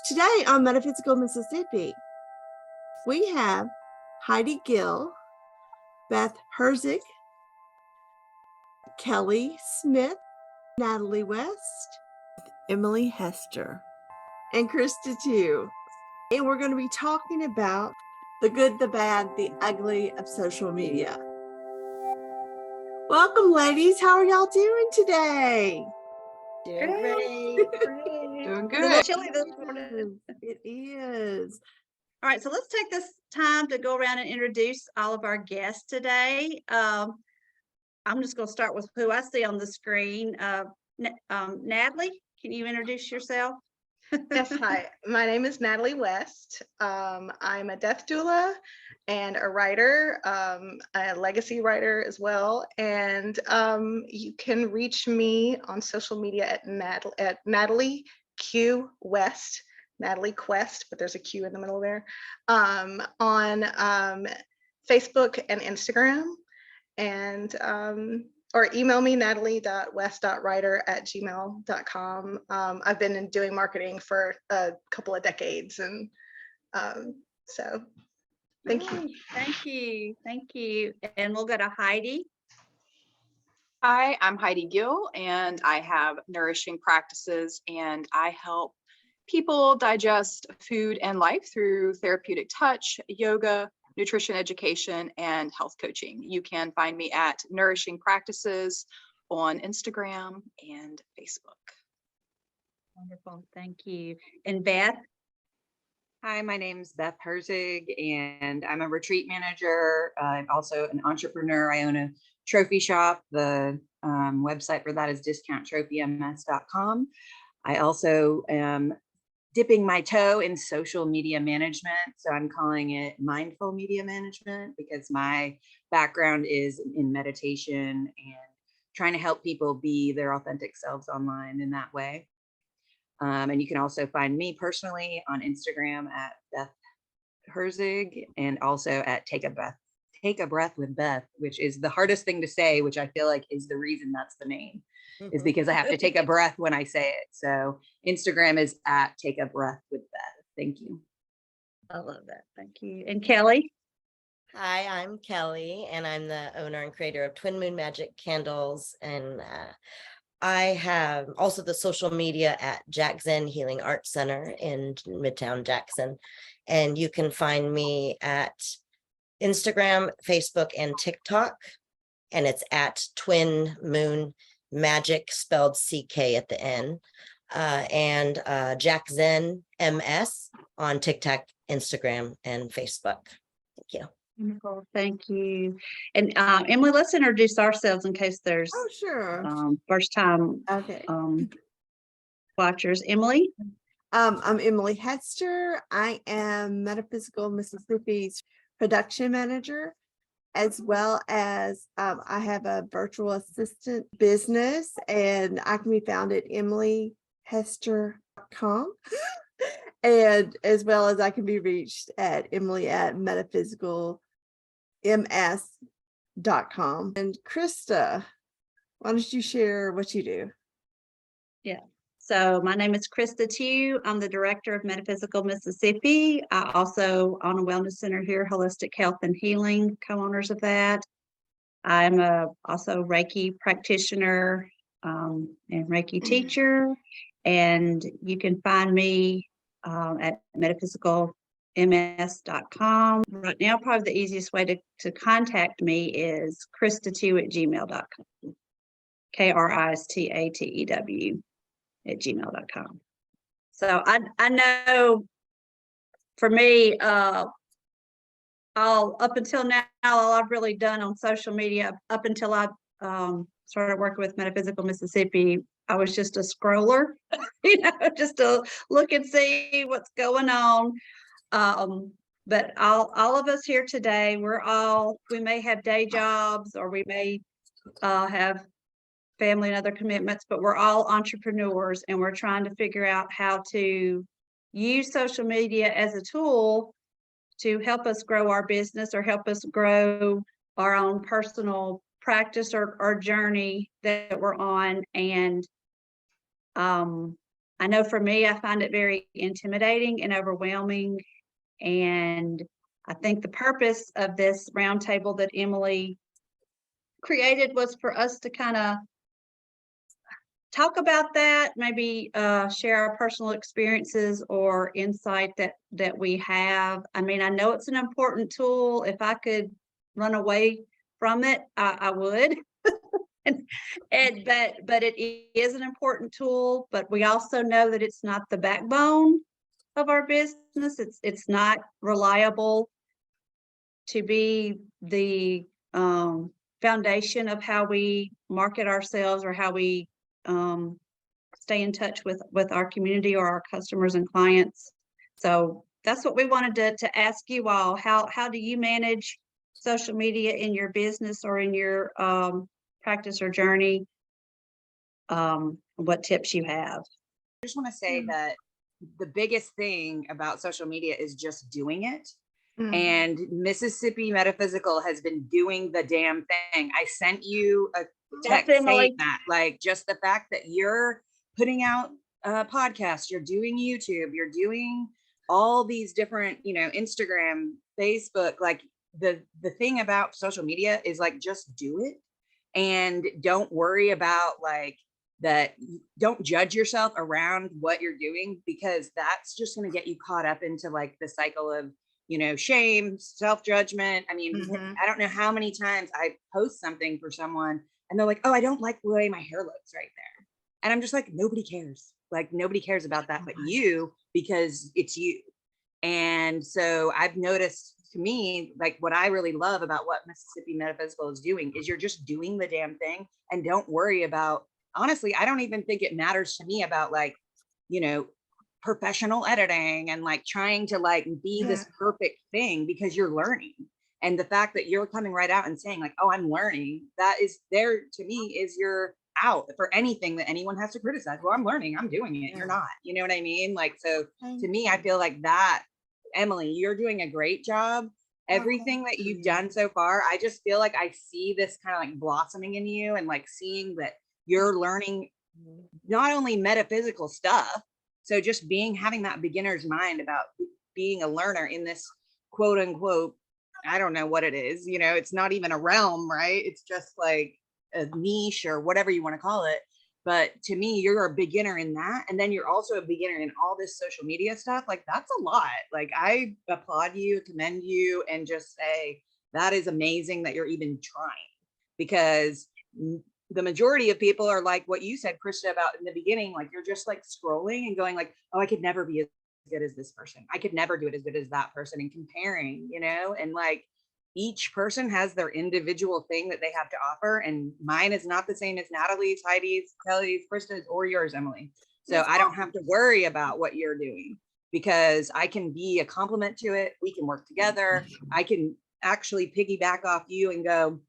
Today on Metaphysical Mississippi, we have Heidi Gill, Beth Herzig, Kelly Smith, Natalie West, Emily Hester, and Krista too. And we're going to be talking about the good, the bad, the ugly of social media. Welcome, ladies. How are y'all doing today? Doing great. Doing It's a little good. chilly this morning. It is. All right, so let's take this time to go around and introduce all of our guests today. I'm just going to start with who I see on the screen. Natalie, can you introduce yourself? Yes, hi. My name is Natalie West. I'm a death doula and a writer, a legacy writer as well. And you can reach me on social media at Natalie Q West, Natalie Quest, but there's a Q in the middle there, on Facebook and Instagram. And or email me, natalie.west.writer@gmail.com. I've been doing marketing for a couple of decades, and so thank you. Thank you. Thank you. And we'll go to Heidi. Hi, I'm Heidi Gill, and I have Nourishing Practices, and I help people digest food and life through therapeutic touch, yoga, nutrition education, and health coaching. You can find me at Nourishing Practices on Instagram and Facebook. Wonderful. Thank you. And Beth? Hi, my name's Beth Herzig, and I'm a retreat manager. I'm also an entrepreneur. I own a trophy shop. The website for that is discounttrophyms.com. I also am dipping my toe in social media management. So I'm calling it mindful media management because my background is in meditation and trying to help people be their authentic selves online in that way. And you can also find me personally on Instagram at Beth Herzig and also at Take a Breath with Beth, which is the hardest thing to say, which I feel like is the reason that's the name, is because I have to take a breath when I say it. So Instagram is at Take a Breath with Beth. Thank you. I love that. Thank you. And Kelly? Hi, I'm Kelly, and I'm the owner and creator of Twin Moon Magic Candles. And I have also the social media at Jack Zen Healing Arts Center in Midtown Jackson. And you can find me at Instagram, Facebook, and TikTok. And it's at Twin Moon Magic, spelled CK at the end. And Jack Zen MS on TikTok, Instagram, and Facebook. Thank you. Wonderful. Thank you. And Emily, let's introduce ourselves in case there's sure. first time Okay. watchers. Emily? I'm Emily Hester. I am Metaphysical Mississippi's production manager, as well as I have a virtual assistant business, and I can be found at emilyhester.com. And as well as I can be reached at emily@metaphysicalms.com. And Krista, why don't you share what you do? Yeah. So my name is Krista Tew. I'm the director of Metaphysical Mississippi. I also own a wellness center here, Holistic Health and Healing, co-owners of that. I'm also Reiki practitioner and Reiki teacher. And you can find me at metaphysicalms.com. Right now, probably the easiest way to contact me is kristatew@gmail.com. KRISTATEW@gmail.com. So I know for me, up until now, all I've really done on social media, up until I started working with Metaphysical Mississippi, I was just a scroller, just to look and see what's going on. But all of us here today, we may have day jobs, or we may have family and other commitments, but we're all entrepreneurs, and we're trying to figure out how to use social media as a tool to help us grow our business or help us grow our own personal practice or journey that we're on. And I know for me, I find it very intimidating and overwhelming. And I think the purpose of this roundtable that Emily created was for us to kind of talk about that, maybe share our personal experiences or insight that we have. I mean, I know it's an important tool. If I could run away from it, I would. But it is an important tool, but we also know that it's not the backbone of our business. It's not reliable to be the foundation of how we market ourselves or how we stay in touch with our community or our customers and clients. So that's what we wanted to ask you all. How do you manage social media in your business or in your practice or journey? What tips you have? I just want to say that the biggest thing about social media is just doing it. Mm. And Mississippi Metaphysical has been doing the damn thing. I sent you a text Definitely. saying that, like, just the fact that you're putting out podcasts, you're doing YouTube, you're doing all these different, Instagram, Facebook, like the thing about social media is like, just do it and don't worry about like that. Don't judge yourself around what you're doing, because that's just going to get you caught up into like the cycle of, shame, self-judgment. I mean, Mhm. I don't know how many times I post something for someone and they're like, oh, I don't like the way my hair looks right there. And I'm just like, nobody cares. Like, nobody cares about that but you, because it's you. And so I've noticed, to me, like what I really love about what Mississippi Metaphysical is doing is you're just doing the damn thing and don't worry about, honestly, I don't even think it matters to me about like, professional editing and like trying to like be this perfect thing, because you're learning. And the fact that you're coming right out and saying like, oh, I'm learning, that is there to me is your out for anything that anyone has to criticize. Well, I'm learning, I'm doing it. You're not, you know what I mean? Like, so to me, I feel like that, Emily, you're doing a great job. Everything that you've done so far, I just feel like I see this kind of like blossoming in you and like seeing that you're learning not only metaphysical stuff. So just having that beginner's mind about being a learner in this quote unquote, I don't know what it is, it's not even a realm, right? It's just like a niche or whatever you want to call it. But to me, you're a beginner in that. And then you're also a beginner in all this social media stuff. Like, that's a lot. Like, I applaud you, commend you, and just say that is amazing that you're even trying, because the majority of people are like what you said, Krista, about in the beginning, like you're just like scrolling and going like, oh, I could never be as good as this person. I could never do it as good as that person, and comparing, and like each person has their individual thing that they have to offer. And mine is not the same as Natalie's, Heidi's, Kelly's, Krista's, or yours, Emily. So I don't have to worry about what you're doing, because I can be a compliment to it. We can work together. I can actually piggyback off you and go,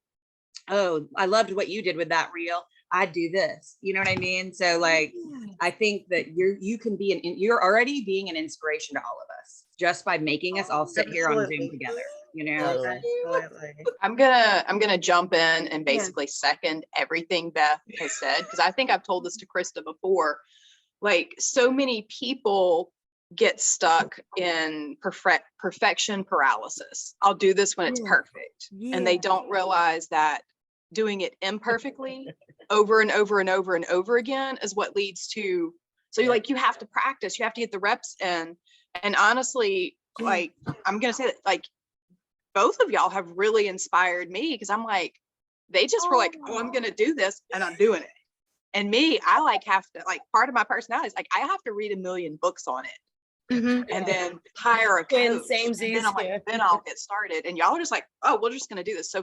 oh, I loved what you did with that reel. I'd do this. You know what I mean? So like, I think that you can be you're already being an inspiration to all of us just by making us all sit here on Zoom together, Absolutely. I'm gonna jump in and basically second everything Beth has said, because I think I've told this to Krista before. Like, so many people get stuck in perfection paralysis. I'll do this when it's perfect. And they don't realize that doing it imperfectly over and over and over and over again is what leads to, so you have to practice, you have to get the reps in. And honestly, like, I'm gonna say that like both of y'all have really inspired me, because I'm like, they just were like, oh, I'm gonna do this, and I'm doing it. And me, I like have to, like, part of my personality is like, I have to read a million books on it. Mhm. And then hire a coach. And then I'm like, Yeah. then I'll get started. And y'all are just like, oh, we're just gonna do this. So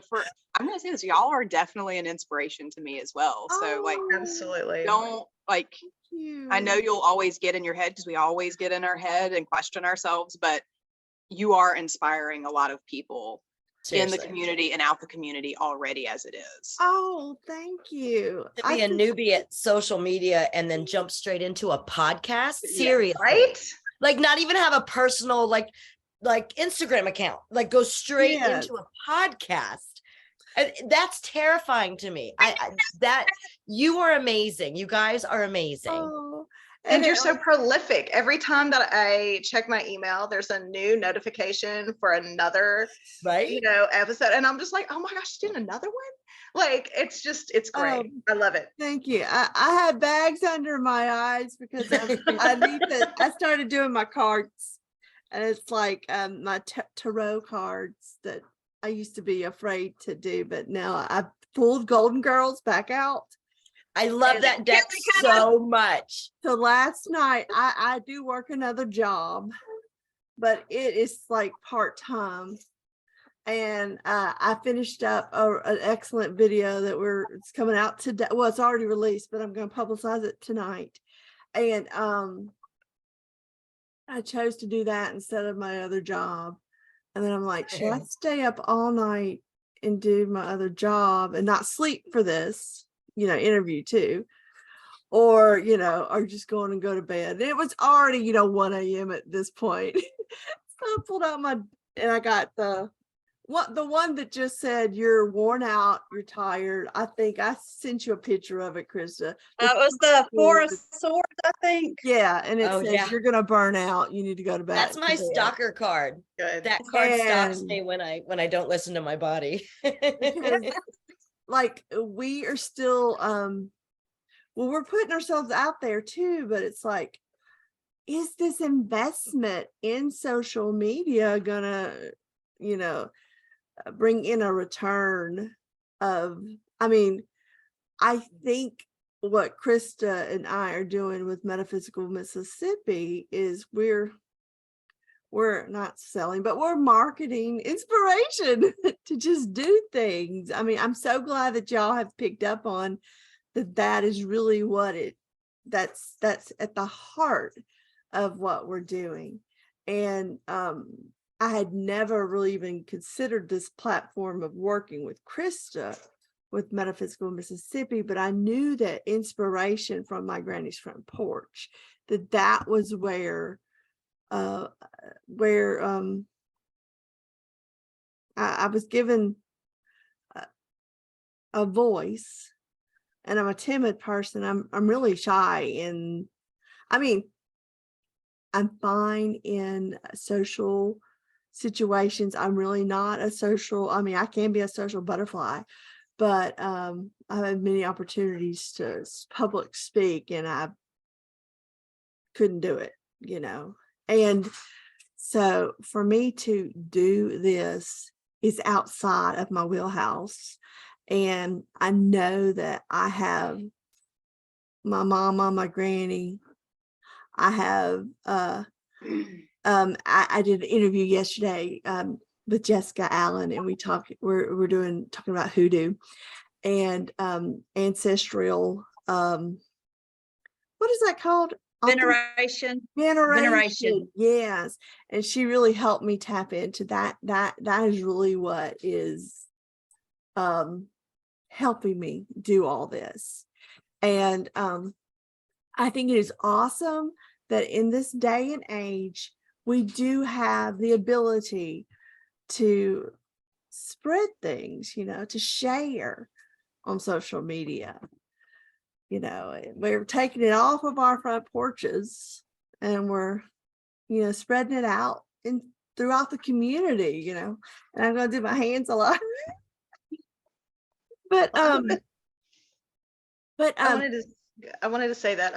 I'm gonna say this, y'all are definitely an inspiration to me as well. So like, Absolutely. don't like, I know you'll always get in your head, because we always get in our head and question ourselves, but you are inspiring a lot of people in the Seriously. community and out the community already as it is. Oh, thank you. To be a newbie at social media and then jump straight into a podcast. Seriously. Right? Like, not even have a personal like Instagram account, like go straight Yes. into a podcast. And that's terrifying to me. That you are amazing. You guys are amazing. Oh, And you're it so was- prolific. Every time that I check my email, there's a new notification for another, Right? episode. And I'm just like, oh my gosh, she's doing another one. Like, it's great. I love it. Thank you. I had bags under my eyes because I started doing my cards, and it's like my tarot cards that I used to be afraid to do, but now I pulled Golden Girls back out. I love And that deck so much. So last night I do work another job, but it is like part-time. And I finished up an excellent video that it's coming out today. Well, it's already released, but I'm going to publicize it tonight. And I chose to do that instead of my other job. And then I'm like, should I stay up all night and do my other job and not sleep for this, interview too? Or, are just going and go to bed. And it was already, 1 a.m. at this point. So I pulled out and I got the one that just said, you're worn out, you're tired. I think I sent you a picture of it, Krista. That was the Four of Swords, I think. Yeah, and it Oh, says, yeah. you're gonna burn out. You need to go to bed. That's my stalker card. Good. That card stops And- me when I don't listen to my body. Because like we are still we're putting ourselves out there too, but it's like, is this investment in social media gonna, bring in a return of, I think what Krista and I are doing with Metaphysical Mississippi is we're not selling, but we're marketing inspiration to just do things. I'm so glad that y'all have picked up on that is really what that's at the heart of what we're doing. And I had never really even considered this platform of working with Krista with Metaphysical Mississippi, but I knew that inspiration from my granny's front porch, that was where I was given a voice. And I'm a timid person. I'm really shy, and I'm fine in social situations. I'm really not a social, I can be a social butterfly, but I had many opportunities to public speak and I couldn't do it, And so for me to do this is outside of my wheelhouse. And I know that I have my mama, my granny. I have I did an interview yesterday with Jessica Allen, and we're talking about hoodoo and ancestral what is that called? Veneration. Veneration. Yes. And she really helped me tap into that. That is really what is helping me do all this. And I think it is awesome that in this day and age, we do have the ability to spread things, to share on social media. We're taking it off of our front porches and we're, spreading it out throughout the community, and I'm going to do my hands a lot. But I wanted to say that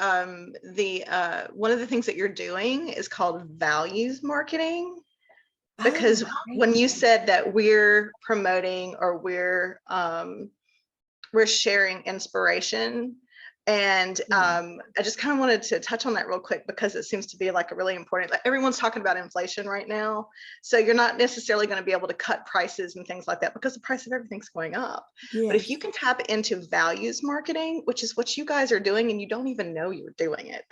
the one of the things that you're doing is called values marketing, because when you said that we're promoting or we're sharing inspiration, and I just kind of wanted to touch on that real quick because it seems to be like a really important, like everyone's talking about inflation right now, so you're not necessarily going to be able to cut prices and things like that because the price of everything's going up. But if you can tap into values marketing, which is what you guys are doing and you don't even know you're doing it,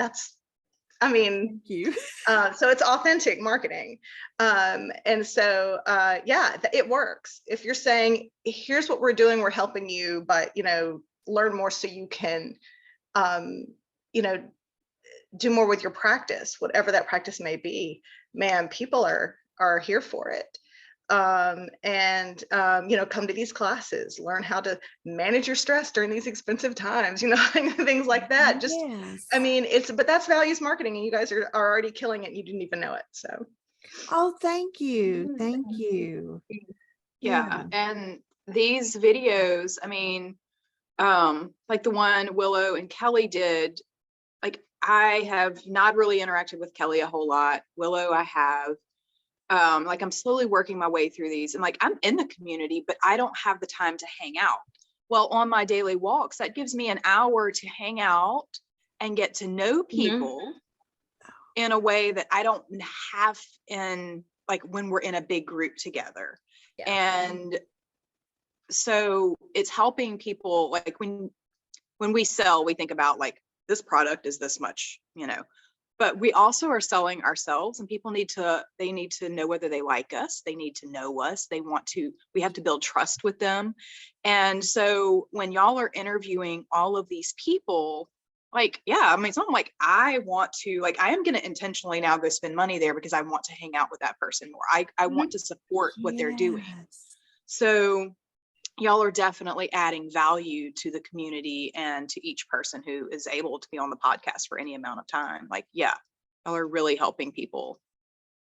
thank you. so it's authentic marketing. And so, it works. If you're saying, here's what we're doing, we're helping you, but, learn more so you can, do more with your practice, whatever that practice may be, man, people are here for it. come to these classes, learn how to manage your stress during these expensive times, things like that. Just, Yes. I mean, but that's values marketing, and you guys are already killing it and you didn't even know it. So Oh, thank you. Thank you. Yeah, and these videos, I mean, like the one Willow and Kelly did, like I have not really interacted with Kelly a whole lot. Willow, I have. Like I'm slowly working my way through these, and like I'm in the community, but I don't have the time to hang out. Well, on my daily walks, that gives me an hour to hang out and get to know people in a way that I don't have in like when we're in a big group together. Yeah. And so it's helping people, like when we sell, we think about like this product is this much, but we also are selling ourselves, and people need to know whether they like us. They need to know us. We have to build trust with them. And so when y'all are interviewing all of these people, like, yeah, I mean, it's not like I am going to intentionally now go spend money there because I want to hang out with that person more. I want to support what they're doing. Yes. So y'all are definitely adding value to the community and to each person who is able to be on the podcast for any amount of time. Like, yeah, y'all are really helping people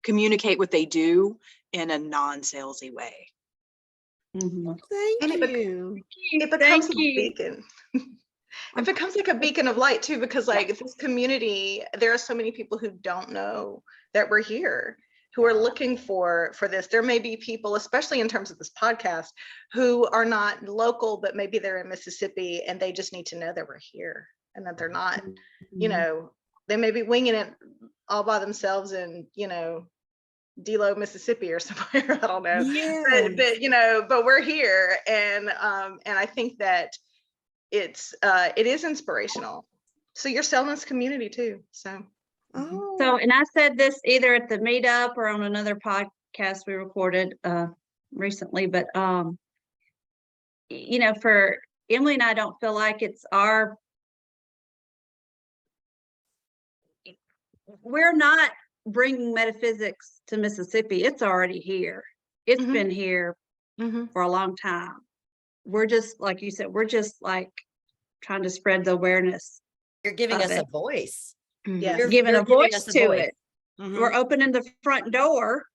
communicate what they do in a non-salesy way. Thank And you. it becomes Thank a you. beacon. It becomes like a beacon of light too, because like this community, there are so many people who don't know that we're here, who are looking for this. There may be people, especially in terms of this podcast, who are not local, but maybe they're in Mississippi and they just need to know that we're here and that they're not, they may be winging it all by themselves in, Delo, Mississippi or somewhere. I don't know. Yes. But we're here. And I think that it is inspirational. So you're selling this community too. So. Oh. So, and I said this either at the meetup or on another podcast we recorded recently, but for Emily and I don't feel like it's we're not bringing metaphysics to Mississippi. It's already here. It's been here for a long time. We're just, like you said, we're just like trying to spread the awareness. You're giving of us a it. voice. Yes. You're Giving a giving voice us a to voice. it. We're opening the front door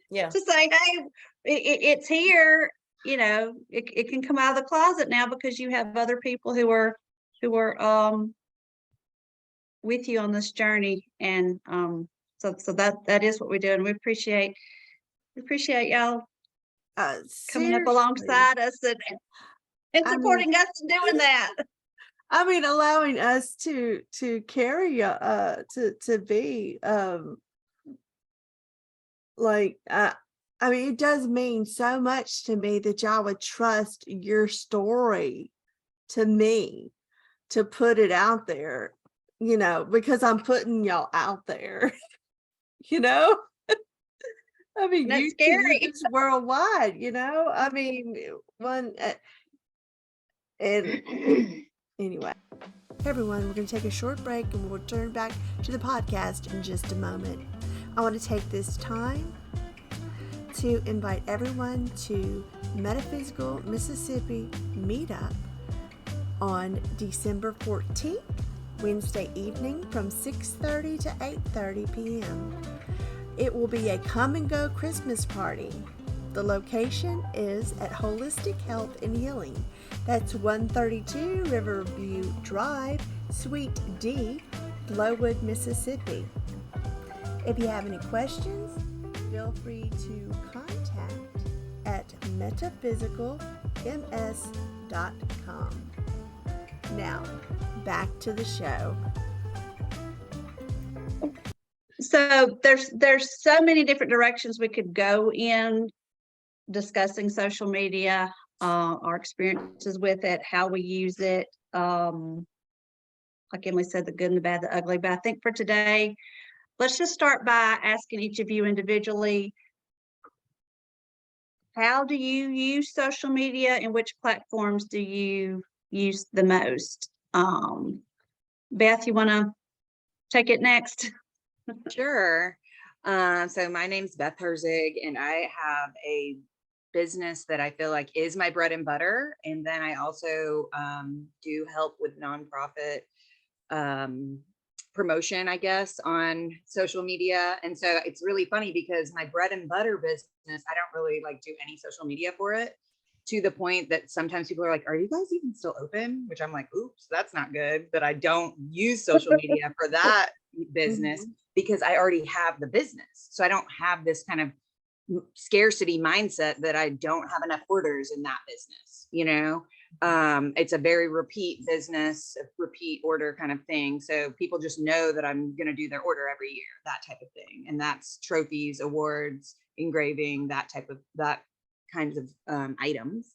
Yeah. to say, hey, it's here. It can come out of the closet now because you have other people who are with you on this journey. And so that is what we do, and we appreciate y'all coming up Seriously. alongside us and supporting us in doing that. I mean, allowing us to carry to be I mean, it does mean so much to me that y'all would trust your story to me to put it out there, because I'm putting y'all out there. I mean, That's you scary. it's worldwide, I mean, and anyway, everyone, we're going to take a short break and we'll return back to the podcast in just a moment. I want to take this time to invite everyone to Metaphysical Mississippi Meetup on December 14th, Wednesday evening from 6:30 to 8:30 p.m. It will be a come and go Christmas party. The location is at Holistic Health and Healing. That's 132 Riverview Drive, Suite D, Flowood, Mississippi. If you have any questions, feel free to contact at metaphysicalms.com. Now, back to the show. So there's so many different directions we could go in discussing social media, our experiences with it, how we use it. Like Emily said, the good and the bad, the ugly. But I think for today, let's just start by asking each of you individually, how do you use social media and which platforms do you use the most? Beth, you want to take it next? Sure. So my name's Beth Herzig, and I have a business that I feel like is my bread and butter. And then I also do help with nonprofit promotion, I guess, on social media. And so it's really funny because my bread and butter business, I don't really like do any social media for it, to the point that sometimes people are like, are you guys even still open? Which I'm like, oops, that's not good. But I don't use social media for that business because I already have the business. So I don't have this kind of scarcity mindset that I don't have enough orders in that business, you know? It's a very repeat business, a repeat order kind of thing. So people just know that I'm going to do their order every year, that type of thing. And that's trophies, awards, engraving, that kinds of items.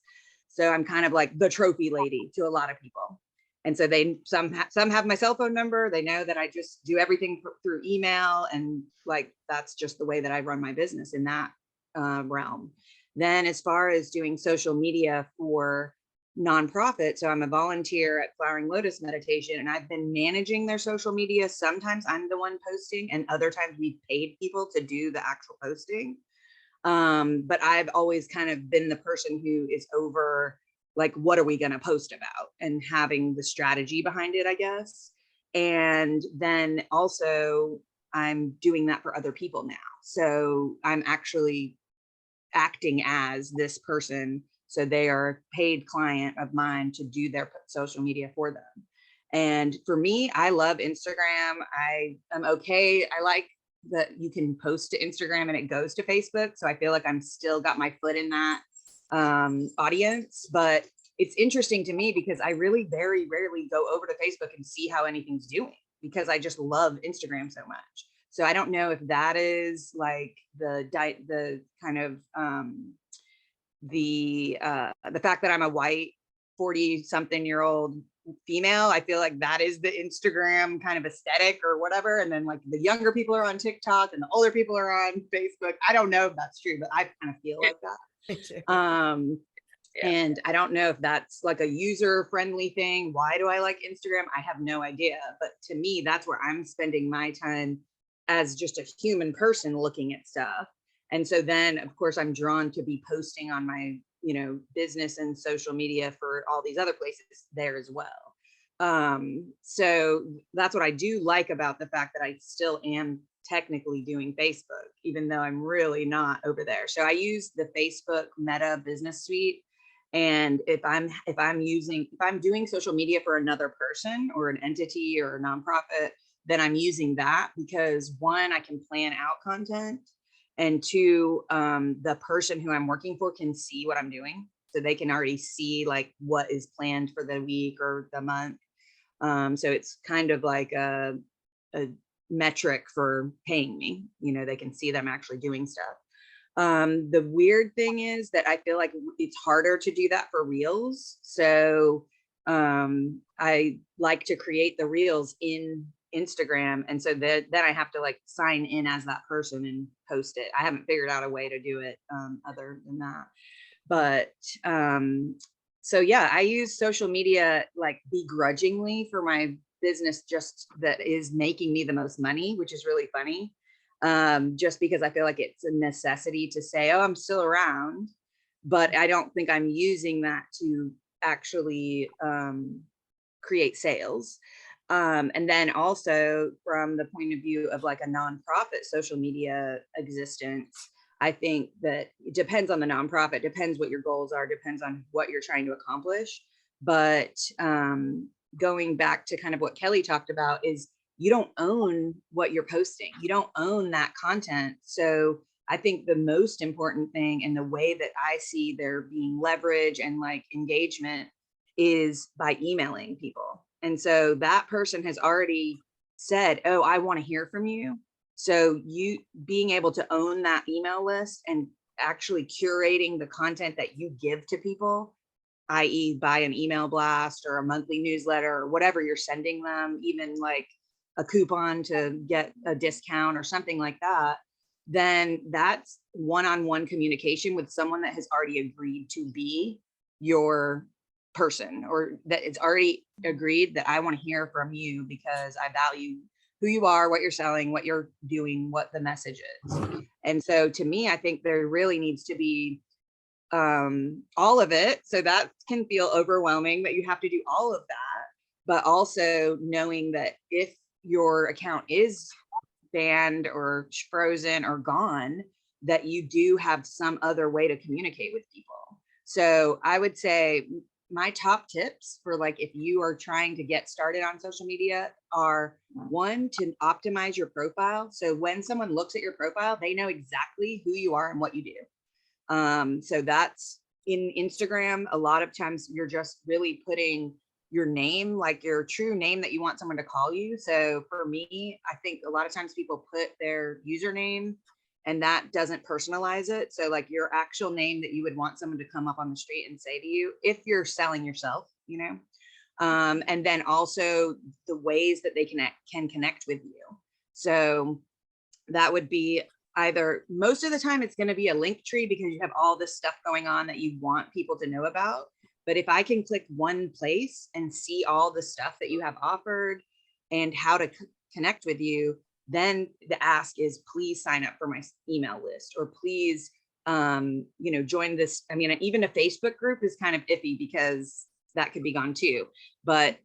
So I'm kind of like the trophy lady to a lot of people. And so some have my cell phone number. They know that I just do everything through email, and like that's just the way that I run my business in that realm. Then as far as doing social media for nonprofit, so I'm a volunteer at Flowering Lotus Meditation, and I've been managing their social media. Sometimes I'm the one posting, and other times we've paid people to do the actual posting. But I've always kind of been the person who is over, like, what are we going to post about, and having the strategy behind it, I guess. And then also I'm doing that for other people now. So I'm actually acting as this person. So they are a paid client of mine to do their social media for them. And for me, I love Instagram. I am okay. I like that you can post to Instagram and it goes to Facebook. So I feel like I'm still got my foot in that audience. But it's interesting to me because I really very rarely go over to Facebook and see how anything's doing, because I just love Instagram so much. So I don't know if that is like the kind of the fact that I'm a white 40-something-year-old female. I feel like that is the Instagram kind of aesthetic or whatever. And then like the younger people are on TikTok and the older people are on Facebook. I don't know if that's true, but I kind of feel like that. And I don't know if that's like a user friendly thing. Why do I like Instagram? I have no idea. But to me, that's where I'm spending my time as just a human person looking at stuff. And so then, of course, I'm drawn to be posting on my, business and social media for all these other places there as well. So that's what I do like about the fact that I still am technically doing Facebook, even though I'm really not over there. So I use the Facebook Meta Business Suite. And if I'm doing social media for another person or an entity or a nonprofit, then I'm using that because one, I can plan out content, and two, the person who I'm working for can see what I'm doing. So they can already see like what is planned for the week or the month. So it's kind of like a metric for paying me. They can see that I'm actually doing stuff. The weird thing is that I feel like it's harder to do that for reels. So I like to create the reels in Instagram. And so then I have to like sign in as that person and post it. I haven't figured out a way to do it other than that. But so yeah, I use social media like begrudgingly for my business, just that is making me the most money, which is really funny. Just because I feel like it's a necessity to say, oh, I'm still around, but I don't think I'm using that to actually create sales. And then also from the point of view of like a nonprofit social media existence, I think that it depends on the nonprofit, depends what your goals are, depends on what you're trying to accomplish. But going back to kind of what Kelly talked about is you don't own what you're posting. You don't own that content. So I think the most important thing and the way that I see there being leverage and like engagement is by emailing people. And so that person has already said, oh, I want to hear from you. So you being able to own that email list and actually curating the content that you give to people, i.e. by an email blast or a monthly newsletter or whatever you're sending them, even like a coupon to get a discount or something like that, then that's one-on-one communication with someone that has already agreed to be your person, or that it's already agreed that I want to hear from you because I value who you are, what you're selling, what you're doing, what the message is. And so to me, I think there really needs to be all of it. So that can feel overwhelming that you have to do all of that, but also knowing that if your account is banned or frozen or gone, that you do have some other way to communicate with people. So I would say my top tips for like if you are trying to get started on social media are, one, to optimize your profile. So when someone looks at your profile, they know exactly who you are and what you do. So that's in Instagram. A lot of times you're just really putting your name, like your true name that you want someone to call you. So for me, I think a lot of times people put their username and that doesn't personalize it. So like your actual name that you would want someone to come up on the street and say to you, if you're selling yourself, you know, and then also the ways that they can connect with you. So that would be either, most of the time it's going to be a link tree because you have all this stuff going on that you want people to know about. But if I can click one place and see all the stuff that you have offered and how to connect with you, then the ask is please sign up for my email list, or please, join this. I mean, even a Facebook group is kind of iffy because that could be gone too, but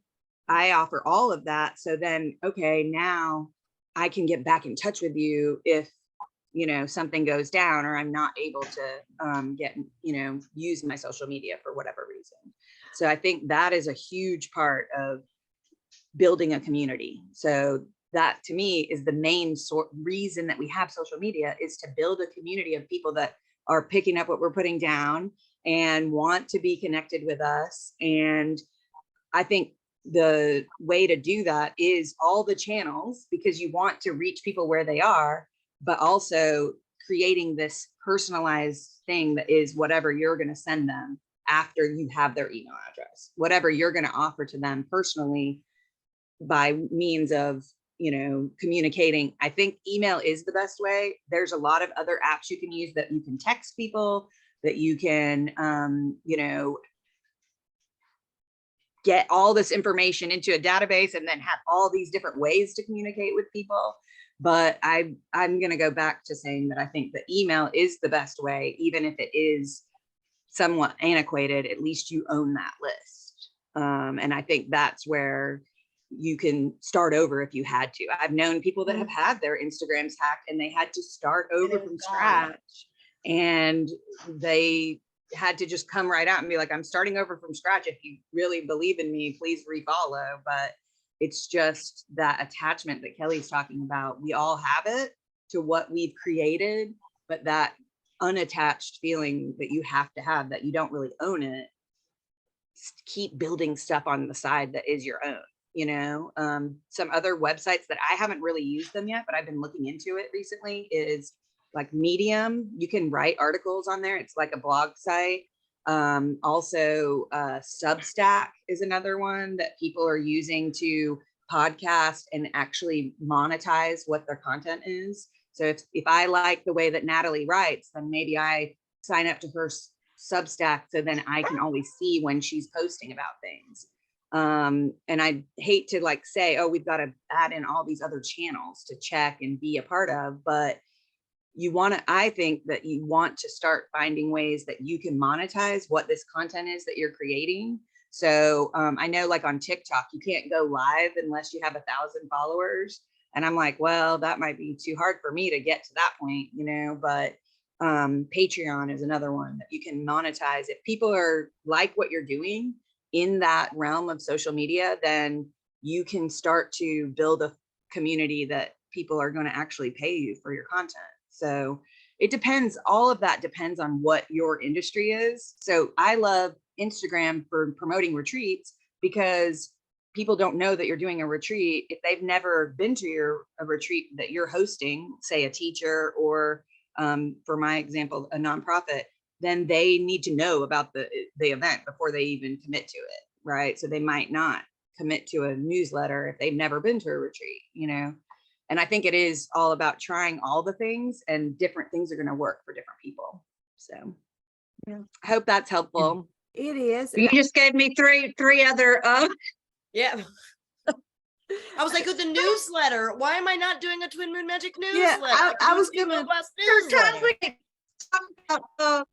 I offer all of that. So then, okay, now I can get back in touch with you if, something goes down or I'm not able to use my social media for whatever reason. So I think that is a huge part of building a community. So that to me is the main reason that we have social media, is to build a community of people that are picking up what we're putting down and want to be connected with us. And I think the way to do that is all the channels, because you want to reach people where they are, but also creating this personalized thing that is whatever you're going to send them after you have their email address, whatever you're going to offer to them personally by means of, communicating. I think email is the best way. There's a lot of other apps you can use that you can text people, that you can, get all this information into a database and then have all these different ways to communicate with people. But I'm going to go back to saying that I think the email is the best way, even if it is somewhat antiquated. At least you own that list. And I think that's where you can start over if you had to. I've known people that have had their Instagrams hacked and they had to start over from scratch, and they had to just come right out and be like, I'm starting over from scratch. If you really believe in me, please refollow. But it's just that attachment that Kelly's talking about. We all have it to what we've created, but that unattached feeling that you have to have, that you don't really own it, keep building stuff on the side that is your own. Some other websites that I haven't really used them yet, but I've been looking into it recently, is like Medium. You can write articles on there. It's like a blog site. Also, Substack is another one that people are using to podcast and actually monetize what their content is. So if I like the way that Natalie writes, then maybe I sign up to her Substack so then I can always see when she's posting about things. And I hate to say, oh, we've got to add in all these other channels to check and be a part of, but I think that you want to start finding ways that you can monetize what this content is that you're creating. So I know on TikTok, you can't go live unless you have 1,000 followers. And I'm like, well, that might be too hard for me to get to that point, but Patreon is another one that you can monetize. If people are like what you're doing in that realm of social media, then you can start to build a community that people are going to actually pay you for your content. So it depends. All of that depends on what your industry is. So I love Instagram for promoting retreats, because people don't know that you're doing a retreat. If they've never been to a retreat that you're hosting, say a teacher or for my example, a nonprofit, then they need to know about the event before they even commit to it, right? So they might not commit to a newsletter if they've never been to a retreat, And I think it is all about trying all the things, and different things are going to work for different people. So Yeah. I hope that's helpful. It is. You just gave me three other Yeah. I was like, with the newsletter, why am I not doing a Twin Moon Magic newsletter? Yeah, I was Community gonna- Robust Sometimes newsletter. we talk about,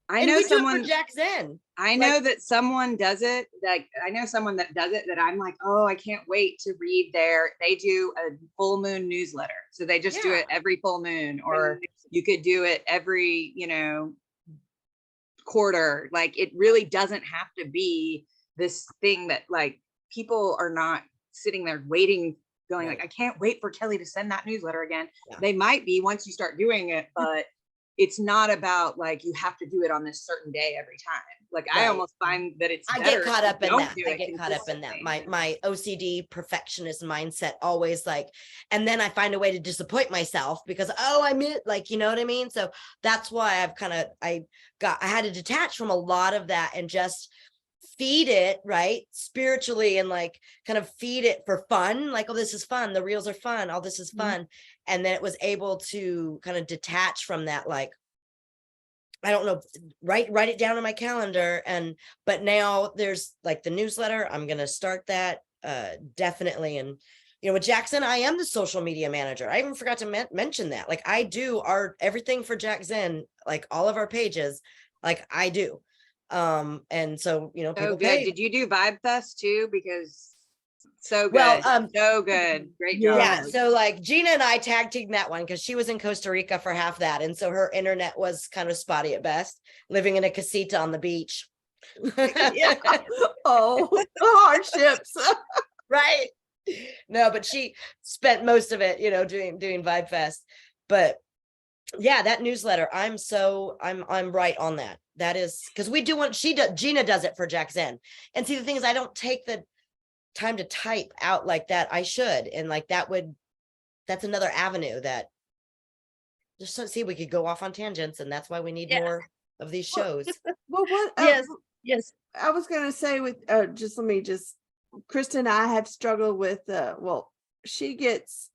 I And know we do it someone. for Jack Zen. I know that someone does it. Like I know someone that does it that I'm like, oh, I can't wait to read they do a full moon newsletter. So they just do it every full moon, or you could do it every, quarter. Like it really doesn't have to be this thing that like people are not sitting there waiting, going Right. like, I can't wait for Kelly to send that newsletter again. Yeah. They might be once you start doing it, but it's not about like you have to do it on this certain day every time. Like I Right. almost find that it's I better get caught if up you in don't that. do I it get caught up in that. consistently. My OCD perfectionist mindset always like, and then I find a way to disappoint myself because, oh, I meant like, you know what I mean? So that's why I had to detach from a lot of that and just feed it right spiritually and like kind of feed it for fun. Like, oh, this is fun. The reels are fun. All this is fun. And then it was able to kind of detach from that, like, I don't know, write it down on my calendar. But now there's like the newsletter. I'm going to start that definitely. And, with Jackson, I am the social media manager. I even forgot to mention that. Like I do everything for Jack Zen, like all of our pages, like I do. And so, So people good. pay. Did you do Vibe Fest too? Because so good. Well, so good. Great job. Yeah, so like Gina and I tag teamed that one because she was in Costa Rica for half that. And so her internet was kind of spotty at best, living in a casita on the beach. Yeah. Oh, the hardships. Right. No, but she spent most of it, doing Vibe Fest. But yeah, that newsletter, I'm right on that. That is because we do want, Gina does it for Jack Zen. And see, the thing is, I don't take the time to type out like that. I should. And like that's another avenue that just see, we could go off on tangents, and that's why we need Yes. more of these shows. Well, what? yes. I was gonna say with Krista and I have struggled with she gets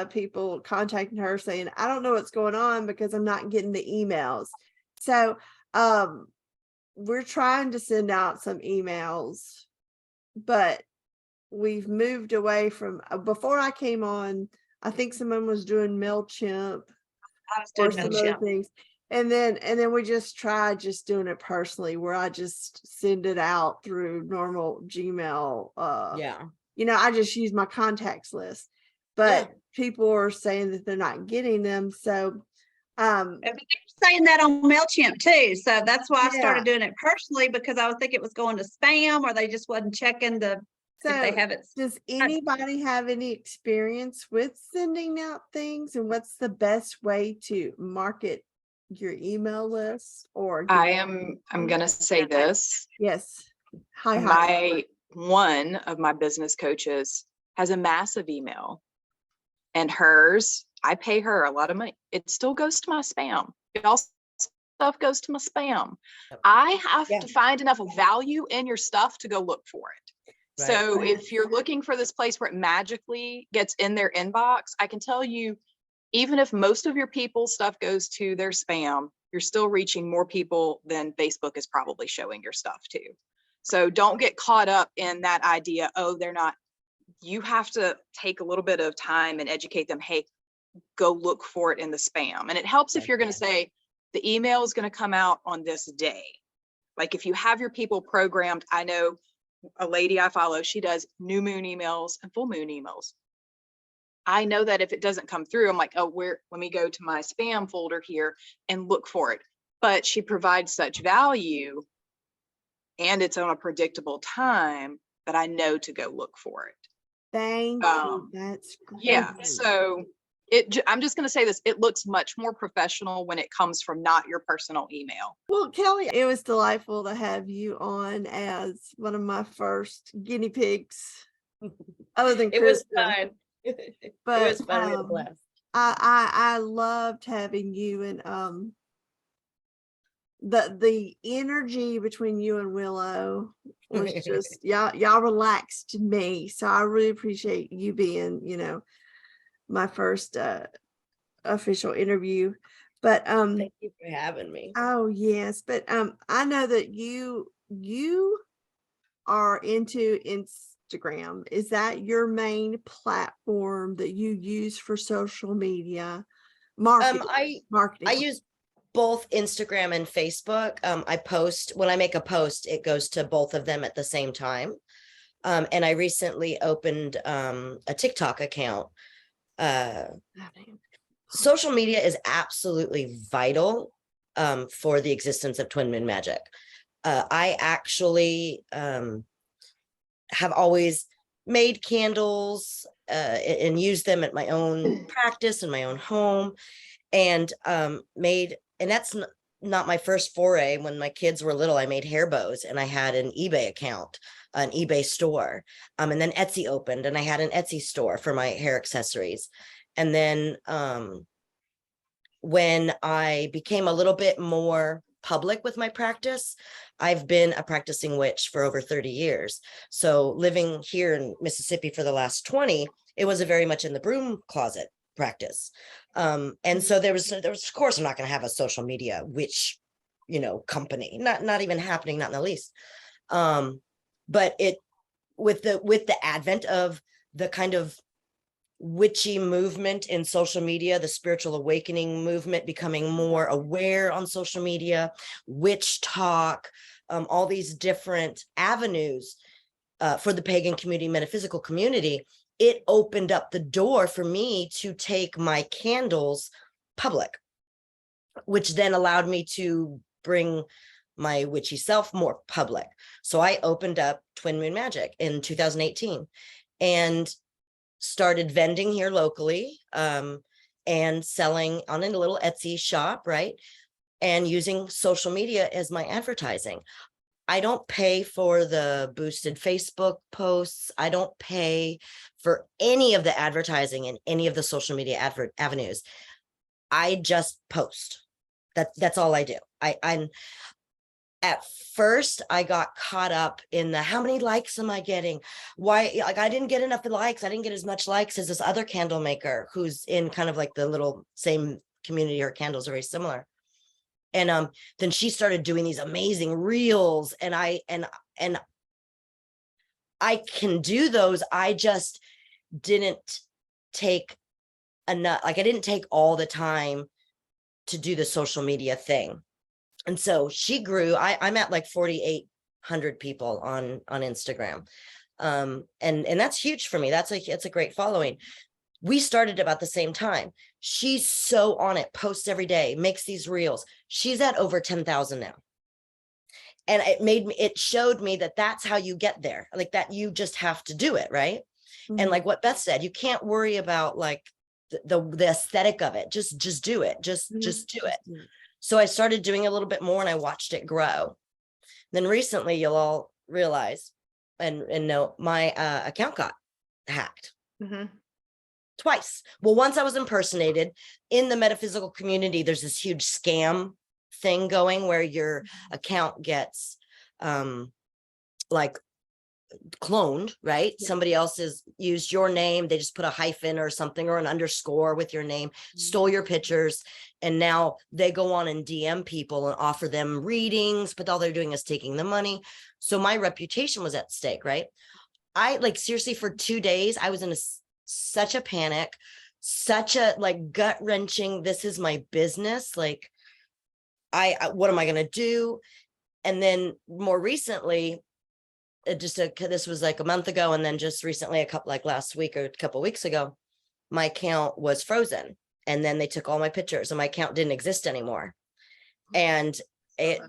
people contacting her saying, I don't know what's going on because I'm not getting the emails. So we're trying to send out some emails, but we've moved away from before I came on. I think someone was doing MailChimp I was or doing some that. other things. And then we just tried just doing it personally, where I just send it out through normal Gmail. Yeah. I just use my contacts list, but people are saying that they're not getting them. So, And they're saying that on MailChimp too. So that's why I Yeah. started doing it personally, because I was thinking it was going to spam, or they just wasn't checking if they so have it. does anybody have any experience with sending out things, and what's the best way to market your email list? Or I'm gonna say this. Yes. Hi. One of my business coaches has a massive email, and hers, I pay her a lot of money. It still goes to my spam. It all stuff goes to my spam. I have Yeah. to find enough value in your stuff to go look for it. Right. So if you're looking for this place where it magically gets in their inbox, I can tell you, even if most of your people's stuff goes to their spam, you're still reaching more people than Facebook is probably showing your stuff to. So don't get caught up in that idea, oh, they're not. You have to take a little bit of time and educate them, hey, go look for it in the spam. And it helps if you're going to say the email is going to come out on this day. Like if you have your people programmed, I know a lady I follow, she does new moon emails and full moon emails. I know that if it doesn't come through, I'm like, oh, let me go to my spam folder here and look for it. But she provides such value, and it's on a predictable time that I know to go look for it. Thank you. That's Yeah, great. so I'm just going to say this, it looks much more professional when it comes from not your personal email. Well, Kelly, it was delightful to have you on as one of my first guinea pigs. Other than It was Krista. fun. But It was fun. We had a blast. I loved having you, and the energy between you and Willow was just y'all relaxed me. So I really appreciate you being, my first official interview. But Thank you for having me. oh yes, but I know that you are into Instagram. Is that your main platform that you use for social media marketing? I Marketing. use both Instagram and Facebook. I post, when I make a post, it goes to both of them at the same time. And I recently opened a TikTok account. Social media is absolutely vital for the existence of Twin Moon Magic. I actually have always made candles and used them at my own practice in my own home, and that's not my first foray. When my kids were little, I made hair bows, and I had an eBay account, an eBay store, and then Etsy opened, and I had an Etsy store for my hair accessories. And then when I became a little bit more public with my practice, I've been a practicing witch for over 30 years. So living here in Mississippi for the last 20, it was a very much in the broom closet practice. And so there was, of course, I'm not going to have a social media witch, company, not even happening, not in the least. But it, with the advent of the kind of witchy movement in social media, the spiritual awakening movement, becoming more aware on social media, witch talk, all these different avenues for the pagan community, metaphysical community, it opened up the door for me to take my candles public, which then allowed me to bring my witchy self more public. So I opened up Twin Moon Magic in 2018 and started vending here locally, and selling on a little Etsy shop, right? And using social media as my advertising. I don't pay for the boosted Facebook posts. I don't pay for any of the advertising in any of the social media avenues. I just post. That's all I do. I'm at first I got caught up in the, how many likes am I getting? Why, like, I didn't get enough likes. I didn't get as much likes as this other candle maker who's in kind of like the little same community. Her candles are very similar. And then she started doing these amazing reels, and I can do those. I just didn't take enough, like I didn't take all the time to do the social media thing. And so she grew. I'm at like 4,800 people on Instagram. And that's huge for me. It's a great following. We started about the same time. She's so on it, posts every day, makes these reels. She's at over 10,000 now. And it showed me that that's how you get there, like that you just have to do it, right? Mhm. And like what Beth said, you can't worry about like the aesthetic of it. Just do it. Just do it. So I started doing a little bit more, and I watched it grow. Then recently, you'll all realize and know my account got hacked. Mhm. Twice. Well, once I was impersonated. In the metaphysical community, there's this huge scam thing going where your account gets like cloned, right? Yeah. Somebody else has used your name. They just put a hyphen or something or an underscore with your name, stole your pictures. And now they go on and DM people and offer them readings, but all they're doing is taking the money. So my reputation was at stake, right? I like seriously for 2 days, I was in such a panic, such a like gut wrenching, this is my business. Like what am I going to do? And then more recently, this was like a month ago. And then just recently, last week or a couple weeks ago, my account was frozen. And then they took all my pictures and my account didn't exist anymore. And it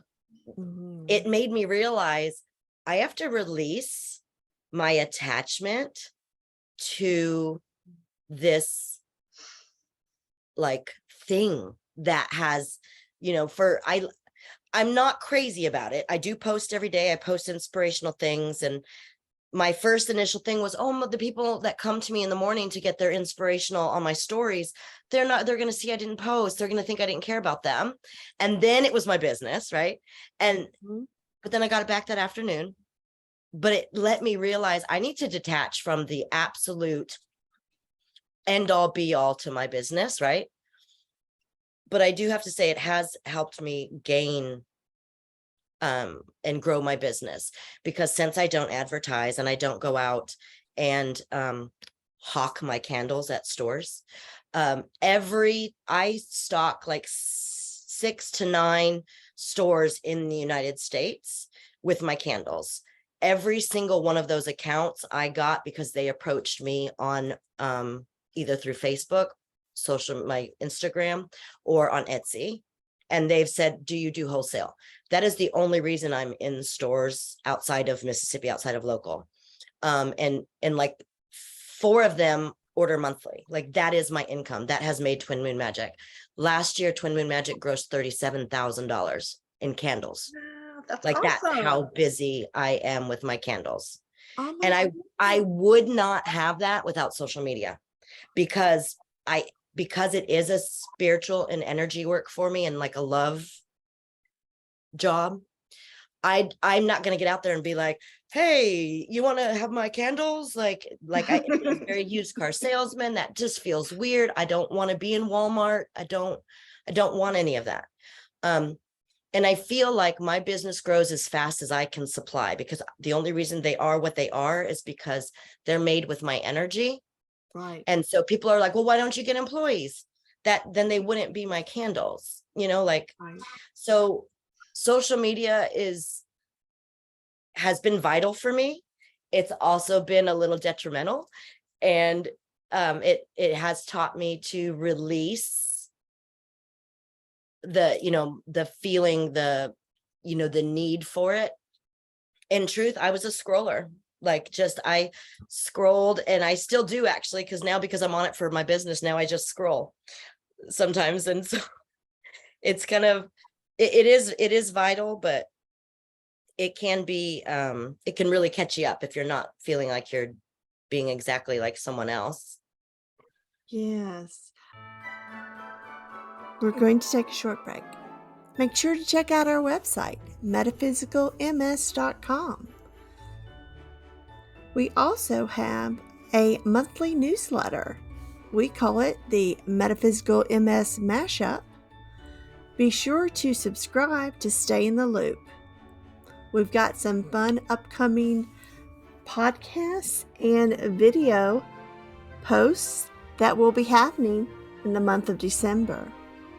made me realize I have to release my attachment to this like thing that has, I'm not crazy about it. I do post every day. I post inspirational things. And my first initial thing was, oh, the people that come to me in the morning to get their inspirational on my stories, they're going to see I didn't post. They're going to think I didn't care about them. And then it was my business, right? And, but then I got it back that afternoon. But it let me realize I need to detach from the absolute end all be all to my business, right? But I do have to say it has helped me gain and grow my business. Because since I don't advertise and I don't go out and hawk my candles at stores, I stock like 6 to 9 stores in the United States with my candles. Every single one of those accounts I got because they approached me on either through Facebook, my Instagram, or on Etsy. And they've said, do you do wholesale? That is the only reason I'm in stores outside of Mississippi, outside of local. And like 4 of them order monthly. Like that is my income. That has made Twin Moon Magic. Last year, Twin Moon Magic grossed $37,000 in candles. Wow, that's Like that's awesome. how busy I am with my candles. Oh And my I would not have that without social media, because it is a spiritual and energy work for me and like a love job. I'm not going to get out there and be like, hey, you want to have my candles? It feels very used car salesman. That just feels weird. I don't want to be in Walmart. I don't want any of that. And I feel like my business grows as fast as I can supply, because the only reason they are what they are is because they're made with my energy. Right. And so people are like, well, why don't you get employees? Then they wouldn't be my candles, Right. So social media has been vital for me. It's also been a little detrimental, and it has taught me to release the feeling, the need for it. In truth, I was a scroller. I scrolled, and I still do actually, because I'm on it for my business now, I just scroll sometimes. And so it's kind of, it is vital, but it can be, it can really catch you up if you're not feeling like you're being exactly like someone else. Yes. We're going to take a short break. Make sure to check out our website, metaphysicalms.com. We also have a monthly newsletter. We call it the Metaphysical MS Mashup. Be sure to subscribe to stay in the loop. We've got some fun upcoming podcasts and video posts that will be happening in the month of December.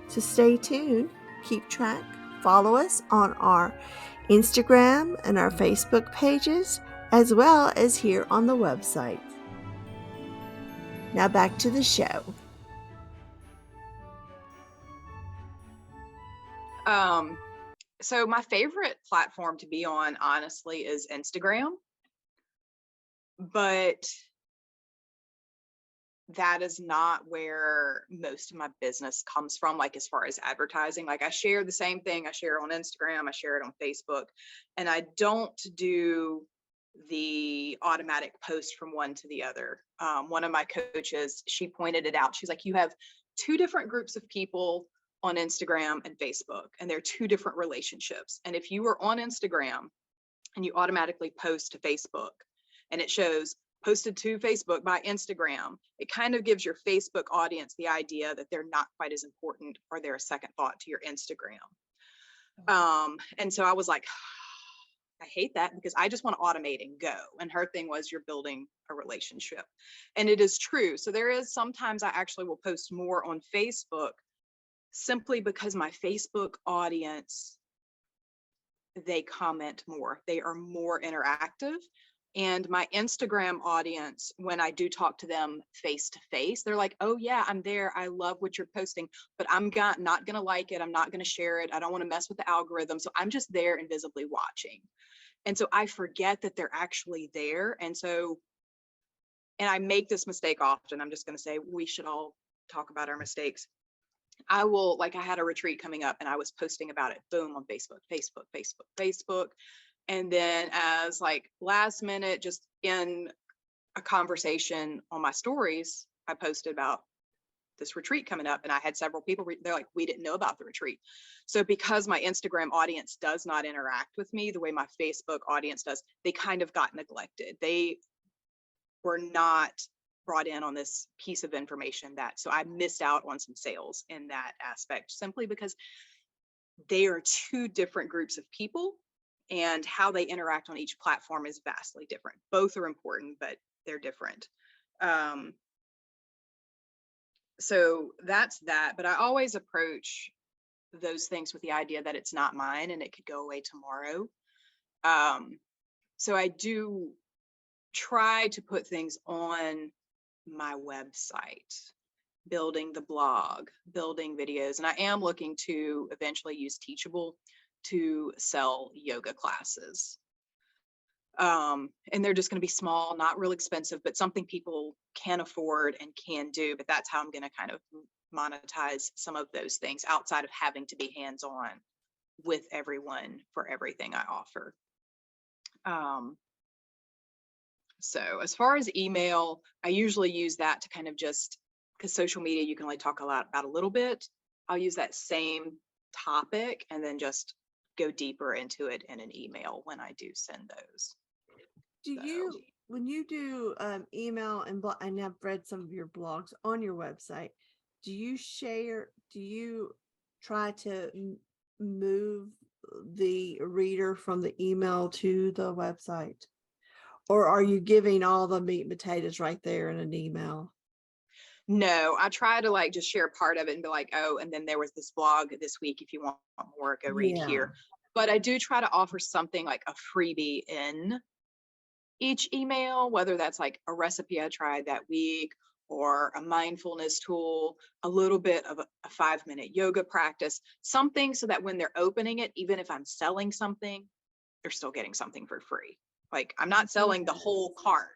So stay tuned, keep track, follow us on our Instagram and our Facebook pages, as well as here on the website. Now back to the show. So my favorite platform to be on, honestly, is Instagram. But that is not where most of my business comes from, like as far as advertising. Like I share the same thing I share on Instagram, I share it on Facebook, and I don't do the automatic post from one to the other. One of my coaches, she pointed it out. She's like, you have 2 different groups of people on Instagram and Facebook, and they're 2 different relationships. And if you are on Instagram and you automatically post to Facebook and it shows posted to Facebook by Instagram, it kind of gives your Facebook audience the idea that they're not quite as important, or they're a second thought to your Instagram. And so I was like, I hate that, because I just want to automate and go. And her thing was, you're building a relationship. And it is true. So there is sometimes I actually will post more on Facebook, simply because my Facebook audience, they comment more, they are more interactive. And my Instagram audience, when I do talk to them face to face, they're like, oh yeah, I'm there, I love what you're posting, but I'm not gonna like it, I'm not gonna share it, I don't want to mess with the algorithm, so I'm just there invisibly watching. And so I forget that they're actually there. And I make this mistake often. I'm just going to say, we should all talk about our mistakes. I had a retreat coming up and I was posting about it, boom, on Facebook. And then as like last minute, just in a conversation on my stories, I posted about this retreat coming up, and I had several people, they're like, we didn't know about the retreat. So because my Instagram audience does not interact with me the way my Facebook audience does, they kind of got neglected. They were not brought in on this piece of information, so I missed out on some sales in that aspect, simply because they are 2 different groups of people and how they interact on each platform is vastly different. Both are important, but they're different. So that's that, but I always approach those things with the idea that it's not mine and it could go away tomorrow. So I do try to put things on my website, building the blog, building videos, and I am looking to eventually use Teachable to sell yoga classes. And they're just going to be small, not real expensive, but something people can afford and can do. But that's how I'm going to kind of monetize some of those things outside of having to be hands-on with everyone for everything I offer. So as far as email, I usually use that to kind of just, because social media, you can only talk a lot about a little bit. I'll use that same topic and then just go deeper into it in an email when I do send those. Do So- you, when you do email and I've read some of your blogs on your website, do you try to move the reader from the email to the website? Or are you giving all the meat and potatoes right there in an email? No, I try to like just share part of it and be like, oh, and then there was this blog this week. If you want more, go read here. But I do try to offer something like a freebie in each email, whether that's like a recipe I tried that week or a mindfulness tool, a little bit of a 5-minute yoga practice, something so that when they're opening it, even if I'm selling something, they're still getting something for free. Like I'm not selling the whole cart.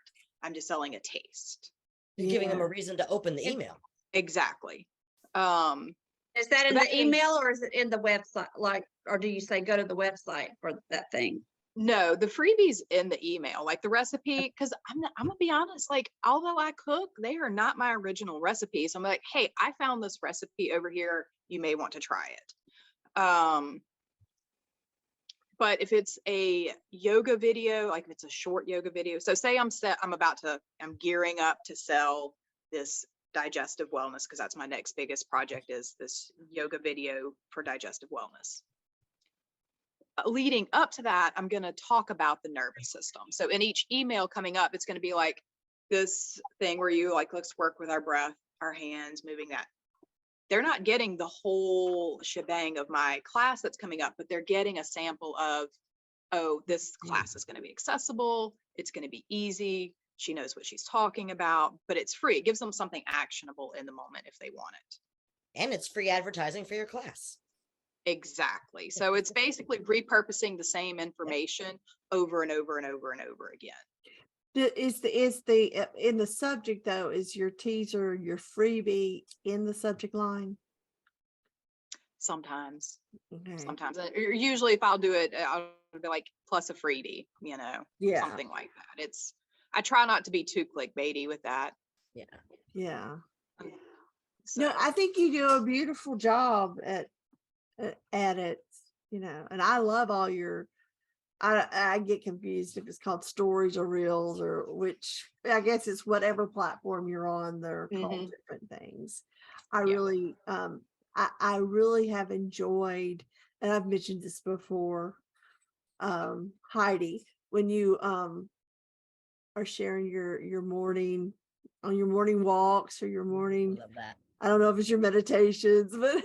I'm just selling a taste. You're giving them a reason to open the email. Exactly. Is that in that the can- email or is it in the website? Like, or do you say go to the website for that thing? No, the freebies in the email, like the recipe, because I'm gonna be honest, like although I cook, they are not my original recipes. I'm like, hey, I found this recipe over here. You may want to try it. But if it's a yoga video, like if it's a short yoga video, so say I'm gearing up to sell this digestive wellness, because that's my next biggest project, is this yoga video for digestive wellness. Leading up to that, I'm going to talk about the nervous system. So in each email coming up, it's going to be like this thing where you like, let's work with our breath, our hands, moving that. They're not getting the whole shebang of my class that's coming up, but they're getting a sample of, oh, this class is going to be accessible. It's going to be easy. She knows what she's talking about, but it's free. It gives them something actionable in the moment if they want it. And it's free advertising for your class. Exactly. So it's basically repurposing the same information over and over and over and over again. Is in the subject though, is your teaser, your freebie in the subject line? Sometimes. Okay. Sometimes. Usually if I'll do it, I'll be like plus a freebie, Yeah. something like that. I try not to be too clickbaity with that. Yeah. So, No, I think you do a beautiful job at it, and I love all your, I get confused if it's called stories or reels or which, I guess it's whatever platform you're on, they're called different things. I Yeah. really, I really have enjoyed, and I've mentioned this before, Heidi, when you are sharing your morning on your morning walks or your morning, Love that. I don't know if it's your meditations, but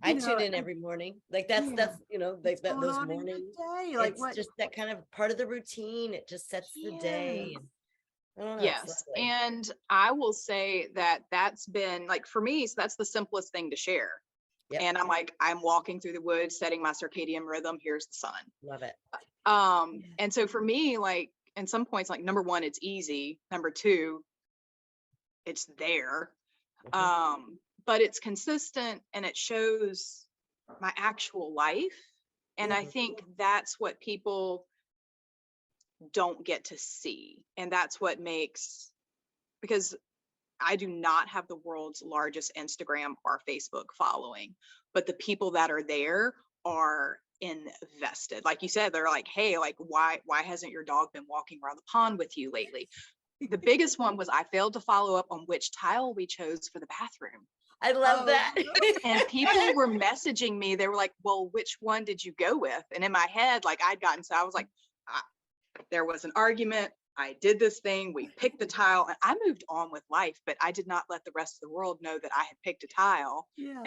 I you know, tune in every morning. Like that's Yeah. like what's that going those on in your mornings. day, like It's what, just that kind of part of the routine. It just sets the day. Yes. And I don't know, it's yes. lovely. And I will say that that's been like, for me, so that's the simplest thing to share. Yep. And I'm like, I'm walking through the woods, setting my circadian rhythm. Here's the sun. Love it. And so for me, like, in some points, like number one, it's easy. Number two, it's there. Mhm. But it's consistent and it shows my actual life. And I Yeah. think that's what people don't get to see. And that's what makes, because I do not have the world's largest Instagram or Facebook following, but the people that are there are invested. Like you said, they're like, hey, like, why hasn't your dog been walking around the pond with you lately? The biggest one was I failed to follow up on which tile we chose for the bathroom. I love Oh, that. And people were messaging me. They were like, well, which one did you go with? And in my head, like I was like, "Ah, there was an argument. I did this thing. We picked the tile and I moved on with life, but I did not let the rest of the world know that I had picked a tile. Yeah.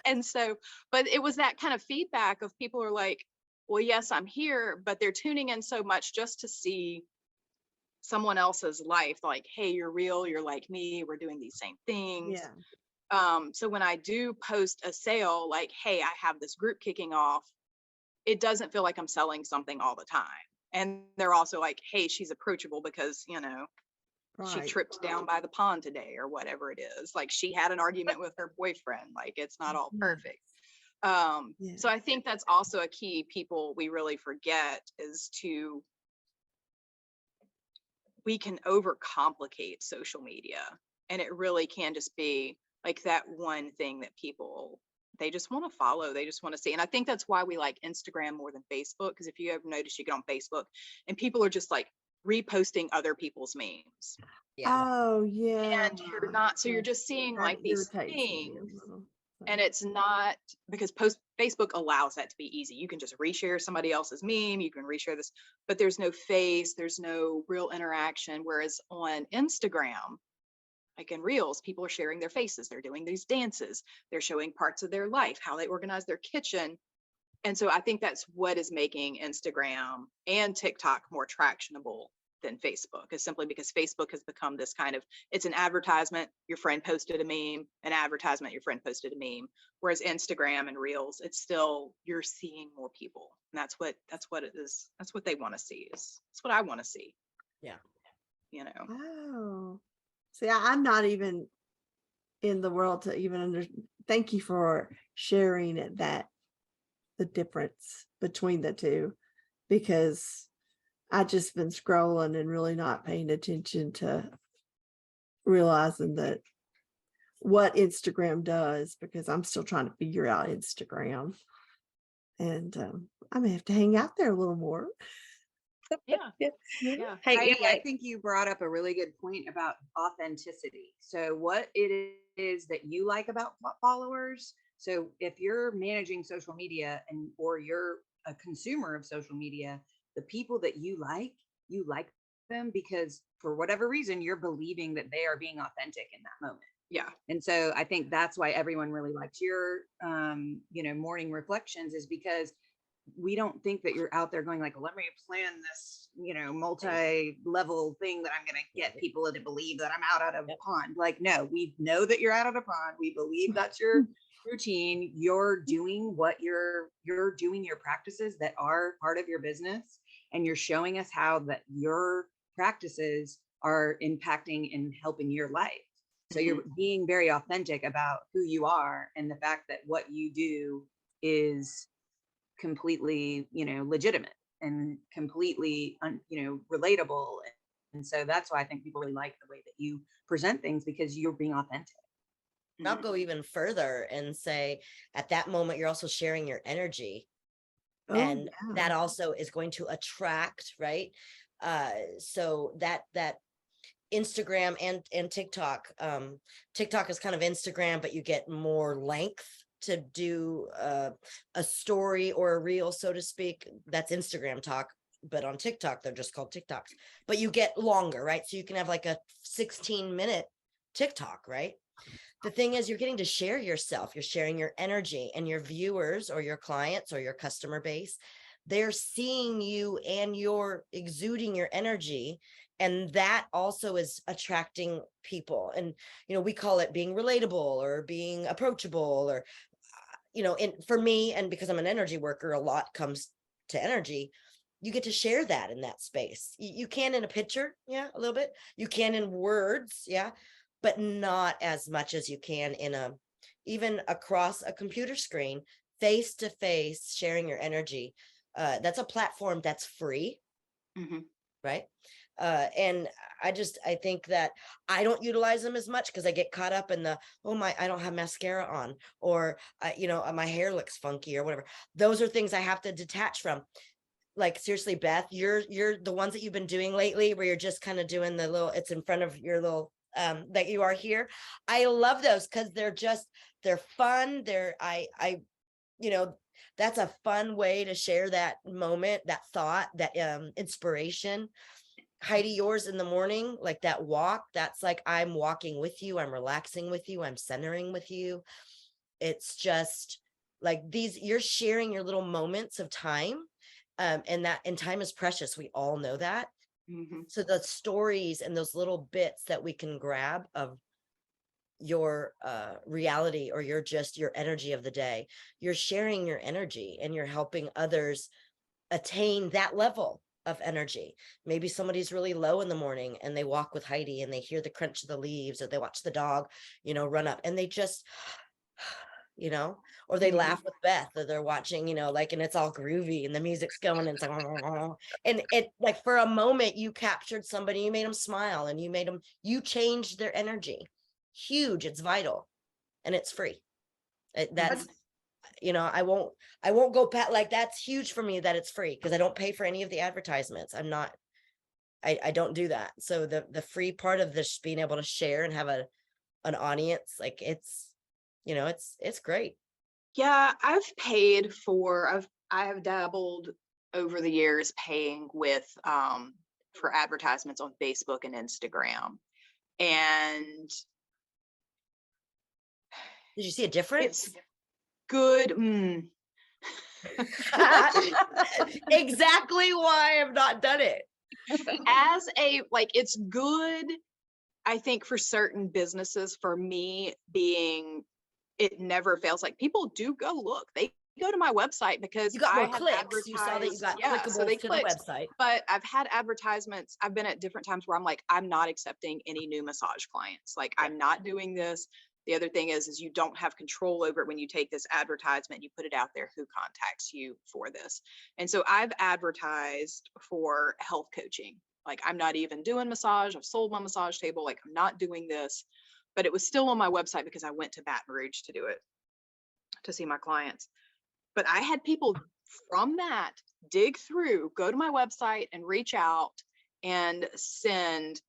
And so, but it was that kind of feedback of people are like, well, yes, I'm here, but they're tuning in so much just to see someone else's life. Like, hey, you're real. You're like me. We're doing these same things. Yeah. So when I do post a sale, like, hey, I have this group kicking off, it doesn't feel like I'm selling something all the time. And they're also like, hey, she's approachable because, you know, she Right. tripped down by the pond today or whatever it is. Like she had an argument with her boyfriend. Like it's not all Mhm. perfect. Yeah. So I think that's also a key people we really forget is to, we can overcomplicate social media and it really can just be like that one thing that people, they just want to follow, they just want to see. And I think that's why we like Instagram more than Facebook, because if you ever notice, you get on Facebook and people are just like reposting other people's memes. Yeah. Oh, yeah. And you're not, so you're just seeing That like these irritates me a things. little. And it's not because Facebook allows that to be easy. You can just reshare somebody else's meme, you can reshare this, but there's no face, there's no real interaction. Whereas on Instagram, like in Reels, people are sharing their faces, they're doing these dances, they're showing parts of their life, how they organize their kitchen. And so I think that's what is making Instagram and TikTok more tractionable than Facebook, is simply because Facebook has become this kind of, it's an advertisement, your friend posted a meme, an advertisement, your friend posted a meme. Whereas Instagram and Reels, it's still, you're seeing more people. And that's what it is. That's what they want to see. It's what I want to see. Yeah. You know, Oh, see, I'm not even in the world to even thank you for sharing it, that the difference between the two, because I just been scrolling and really not paying attention to realizing that what Instagram does, because I'm still trying to figure out Instagram. And I may have to hang out there a little more. yeah. Yeah. Hey, Heidi, I think you brought up a really good point about authenticity. So what it is that you like about followers. So if you're managing social media or you're a consumer of social media, the people that you like them because for whatever reason, you're believing that they are being authentic in that moment. Yeah. And so I think that's why everyone really likes your, morning reflections, is because we don't think that you're out there going like, let me plan this, multi-level thing that I'm going to get people to believe that I'm out of a pond. Like, no, we know that you're out of a pond. We believe that's your routine. You're doing you're doing your practices that are part of your business. And you're showing us how that your practices are impacting and helping your life. So you're being very authentic about who you are and the fact that what you do is completely, legitimate and completely, relatable. And so that's why I think people really like the way that you present things, because you're being authentic. And I'll go even further and say at that moment, you're also sharing your energy. Oh, And yeah. that also is going to attract, right? So that Instagram and TikTok, TikTok is kind of Instagram, but you get more length to do a story or a reel, so to speak. That's Instagram talk, but on TikTok, they're just called TikToks, but you get longer, right? So you can have like a 16-minute TikTok, right? The thing is, you're getting to share yourself, you're sharing your energy, and your viewers or your clients or your customer base, they're seeing you and you're exuding your energy. And that also is attracting people. And, we call it being relatable or being approachable, or, and for me, and because I'm an energy worker, a lot comes to energy. You get to share that in that space. You can in a picture, yeah, a little bit. You can in words, yeah, but not as much as you can even across a computer screen, face to face, sharing your energy. That's a platform that's free, right? And I think that I don't utilize them as much because I get caught up in I don't have mascara on, or, my hair looks funky or whatever. Those are things I have to detach from. Like, seriously, Beth, you're the ones that you've been doing lately where you're just kind of doing it's in front of your little that you are here. I love those because they're fun. You know, that's a fun way to share that moment, that thought, that inspiration. Heidi, yours in the morning, like that walk, that's like I'm walking with you, I'm relaxing with you, I'm centering with you. It's just like you're sharing your little moments of time. And time is precious. We all know that. Mhm. So the stories and those little bits that we can grab of your reality or your energy of the day, you're sharing your energy and you're helping others attain that level of energy. Maybe somebody's really low in the morning and they walk with Heidi and they hear the crunch of the leaves, or they watch the dog, run up, and they just, or they laugh with Beth, or they're watching, like, and it's all groovy and the music's going and it's like, and it, like, for a moment you captured somebody, you made them smile, and you changed their energy. Huge. It's vital, and it's free. That's, I won't go pat, like, that's huge for me that it's free, because I don't pay for any of the advertisements. I don't do that. So the free part of this, being able to share and have an audience, like, it's great. Yeah, I have dabbled over the years paying with for advertisements on Facebook and Instagram. And Did you see a difference? it's good. Exactly why I've not done it. It's good, I think, for certain businesses. For me, it never fails. Like, people do go look. They go to my website because You got I more have clicks. You saw that you got so they clickables to the clicked. website. But I've had advertisements. I've been at different times where I'm like, I'm not accepting any new massage clients. Like, I'm not doing this. The other thing is you don't have control over it when you take this advertisement, you put it out there, who contacts you for this. And so I've advertised for health coaching. Like, I'm not even doing massage. I've sold my massage table. Like, I'm not doing this, but it was still on my website because I went to Baton Rouge to do it, to see my clients. But I had people from that dig through, go to my website and reach out and send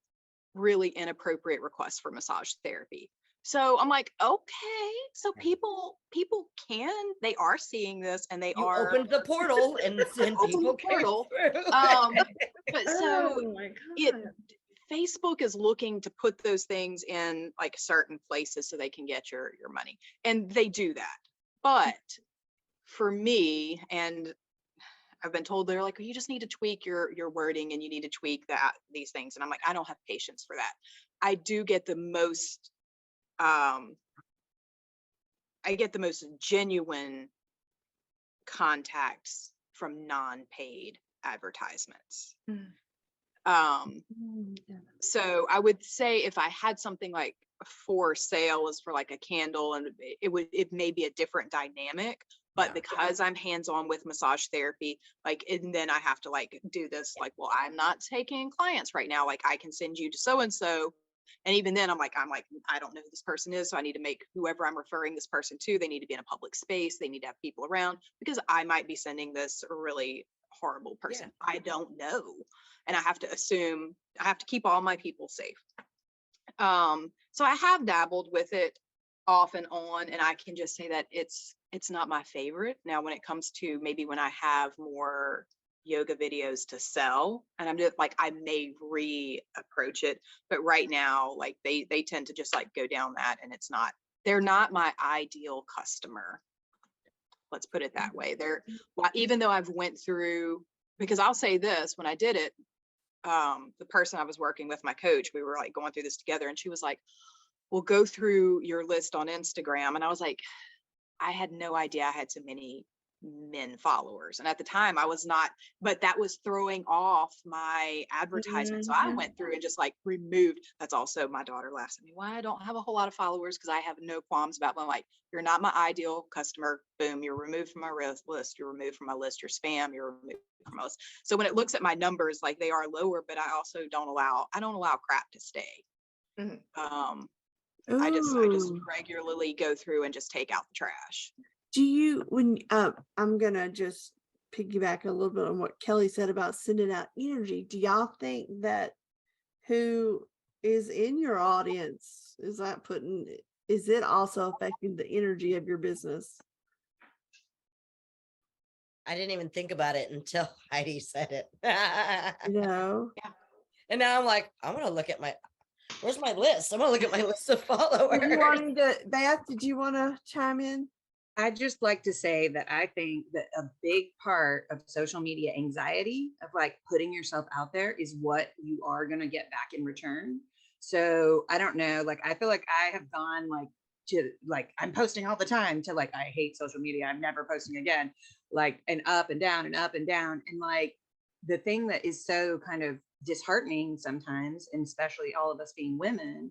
really inappropriate requests for massage therapy. So I'm like, okay, so people they are seeing this, and they You are opened the portal and opened people the portal. came through. But so Oh my it God. Facebook is looking to put those things in like certain places so they can get your money, and they do that. But for me, and I've been told, they're like, well, you just need to tweak your wording, and you need to tweak these things. And I'm like, I don't have patience for that. I do get the most I get the most genuine contacts from non-paid advertisements. So I would say if I had something like for sale is for like a candle, and it may be a different dynamic, but because I'm hands-on with massage therapy, like, and then I have to like do this, like, well, I'm not taking clients right now. Like, I can send you to so-and-so. And even then I'm like, I don't know who this person is. So I need to make whoever I'm referring this person to, they need to be in a public space. They need to have people around, because I might be sending this really horrible person. I don't know. And I have to keep all my people safe. So I have dabbled with it off and on, and I can just say that it's not my favorite. Now, when it comes to maybe when I have more yoga videos to sell, and I'm just like, I may reapproach it, but right now, like, they tend to just like go down that, and they're not my ideal customer. Let's put it that way. Even though I've went through, because I'll say this, when I did it, the person I was working with, my coach, we were like going through this together, and she was like, well, go through your list on Instagram. And I was like, I had no idea I had so many men followers. And at the time I was not, but that was throwing off my advertisement. So I went through and just like removed. That's also, my daughter laughs at me why I don't have a whole lot of followers, because I have no qualms about them. Like, you're not my ideal customer. Boom, you're removed from my list. You're removed from my list. You're spam. You're removed from my list. So when it looks at my numbers, like, they are lower, but I also don't allow crap to stay. I just regularly go through and just take out the trash. Do you, I'm gonna just piggyback a little bit on what Kelly said about sending out energy. Do y'all think that who is in your audience, is it also affecting the energy of your business? I didn't even think about it until Heidi said it. You know, And now I'm like, I'm gonna look at where's my list? I'm gonna look at my list of followers. Did you wanting to, Beth, did you want to chime in? I'd just like to say that I think that a big part of social media anxiety of like putting yourself out there is what you are going to get back in return. So I don't know, like, I feel like I have gone like to like, I'm posting all the time to like, I hate social media. I'm never posting again, like, and up and down and up and down. And like, the thing that is so kind of disheartening sometimes, and especially all of us being women,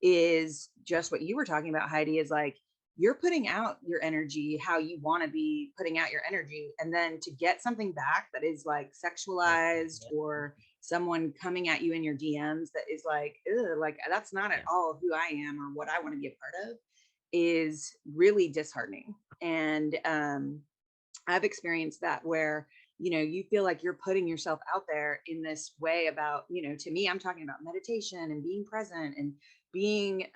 is just what you were talking about, Heidi, is like, you're putting out your energy how you want to be putting out your energy, and then to get something back that is like sexualized, or someone coming at you in your DMs that is like, like that's not at all who I am or what I want to be a part of, is really disheartening. And I've experienced that where, you know, you feel like you're putting yourself out there in this way about, you know, to me, I'm talking about meditation and being present and being,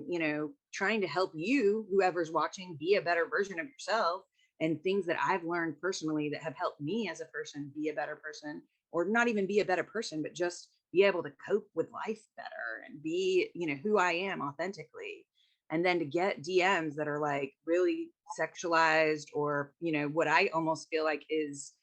you know, trying to help you, whoever's watching, be a better version of yourself, and things that I've learned personally that have helped me as a person be a better person, or not even be a better person, but just be able to cope with life better and be, you know, who I am authentically. And then to get DMs that are like really sexualized, or, you know, what I almost feel like is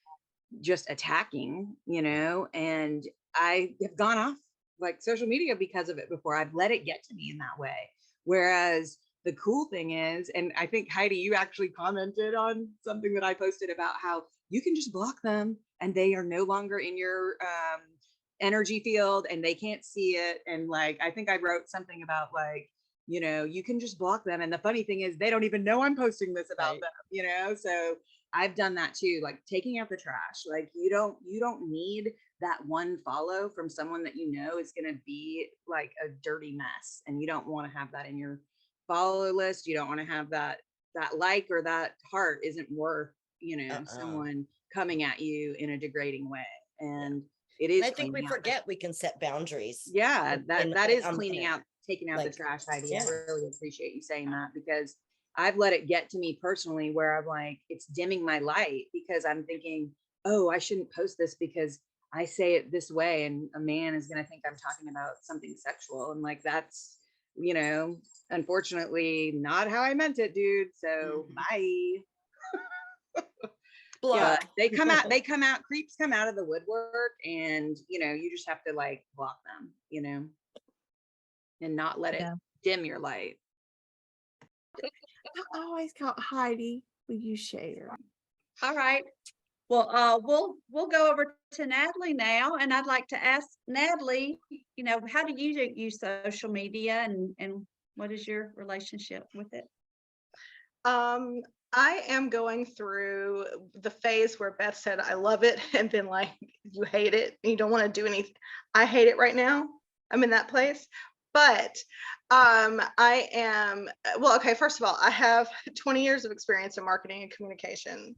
just attacking, you know, and I have gone off like social media because of it before. I've let it get to me in that way. Whereas the cool thing is, and I think Heidi, you actually commented on something that I posted about how you can just block them and they are no longer in your energy field and they can't see it. And like, I think I wrote something about like, you know, you can just block them. And the funny thing is they don't even know I'm posting this about Right. them, you know? So I've done that too, like taking out the trash. Like you don't need that one follow from someone that you know is going to be like a dirty mess, and you don't want to have that in your follow list. You don't want to have that like or that heart isn't worth, you know, someone coming at you in a degrading way. And it is And I think we cleaning out forget we can set boundaries. yeah, in- that is on the cleaning internet. out, taking out Like, the trash, Heidi. yeah. I really appreciate you saying that, because I've let it get to me personally where I'm like, it's dimming my light because I'm thinking, oh, I shouldn't post this because I say it this way and a man is going to think I'm talking about something sexual. And like, that's, you know, unfortunately not how I meant it, dude. So bye. Yeah, Block. they come out, creeps come out of the woodwork, and you know, you just have to like block them, you know, and not let it dim your light. I always call Heidi. Will you share? All right. Well, we'll go over to Natalie now, and I'd like to ask Natalie, you know, how do you use social media, and what is your relationship with it? I am going through the phase where Beth said, I love it, and then like you hate it, and you don't want to do anything. I hate it right now. I'm in that place. But I am, well, okay, first of all, I have 20 years of experience in marketing and communication.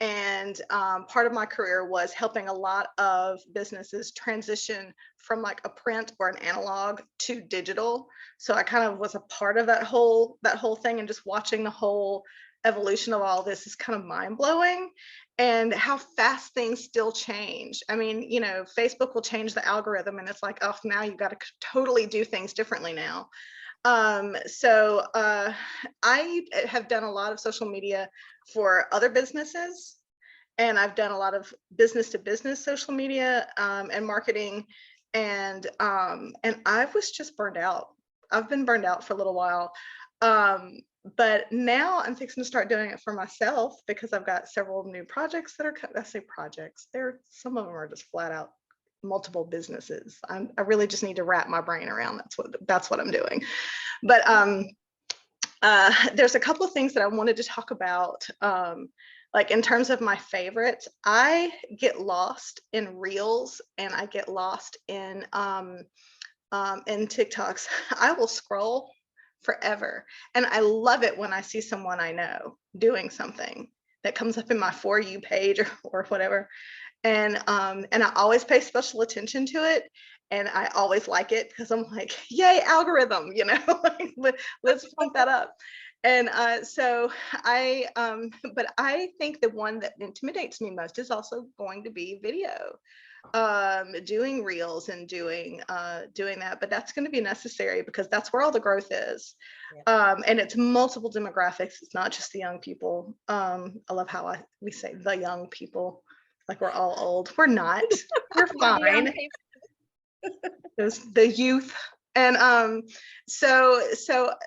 And part of my career was helping a lot of businesses transition from like a print or an analog to digital. So I kind of was a part of that whole thing, and just watching the whole evolution of all this is kind of mind blowing, and how fast things still change. I mean, you know, Facebook will change the algorithm and it's like, oh, now you got to totally do things differently now. So I have done a lot of social media for other businesses, and I've done a lot of business to business social media and marketing, and I was just burned out. I've been burned out for a little while. But now I'm fixing to start doing it for myself because I've got several new projects that are, I say projects, some of them are just flat out multiple businesses. I really just need to wrap my brain around that's what I'm doing. But there's a couple of things that I wanted to talk about. Like in terms of my favorites, I get lost in reels and I get lost in TikToks. I will scroll forever, and I love it when I see someone I know doing something that comes up in my For You page or whatever. And I always pay special attention to it. And I always like it because I'm like, yay, algorithm, you know, like, let's pump that up. And so but I think the one that intimidates me most is also going to be video, doing reels and doing that. But that's going to be necessary because that's where all the growth is. And it's multiple demographics. It's not just the young people. I love how we say the young people, like we're all old. We're not. We're fine. The youth. And so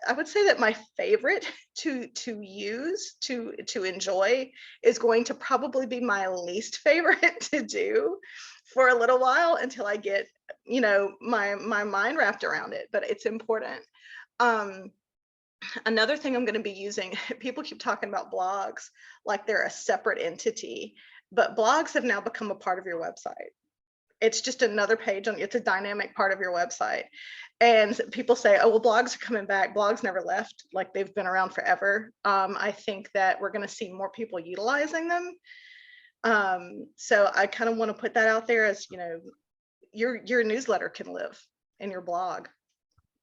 I would say that my favorite to use to enjoy is going to probably be my least favorite to do for a little while until I get, you know, my mind wrapped around it. But it's important. Another thing I'm going to be using, people keep talking about blogs like they're a separate entity, but blogs have now become a part of your website. It's just another page on, it's a dynamic part of your website. And people say, oh, well, blogs are coming back. Blogs never left, like they've been around forever. I think that we're going to see more people utilizing them. So I kind of want to put that out there as, you know, your newsletter can live in your blog,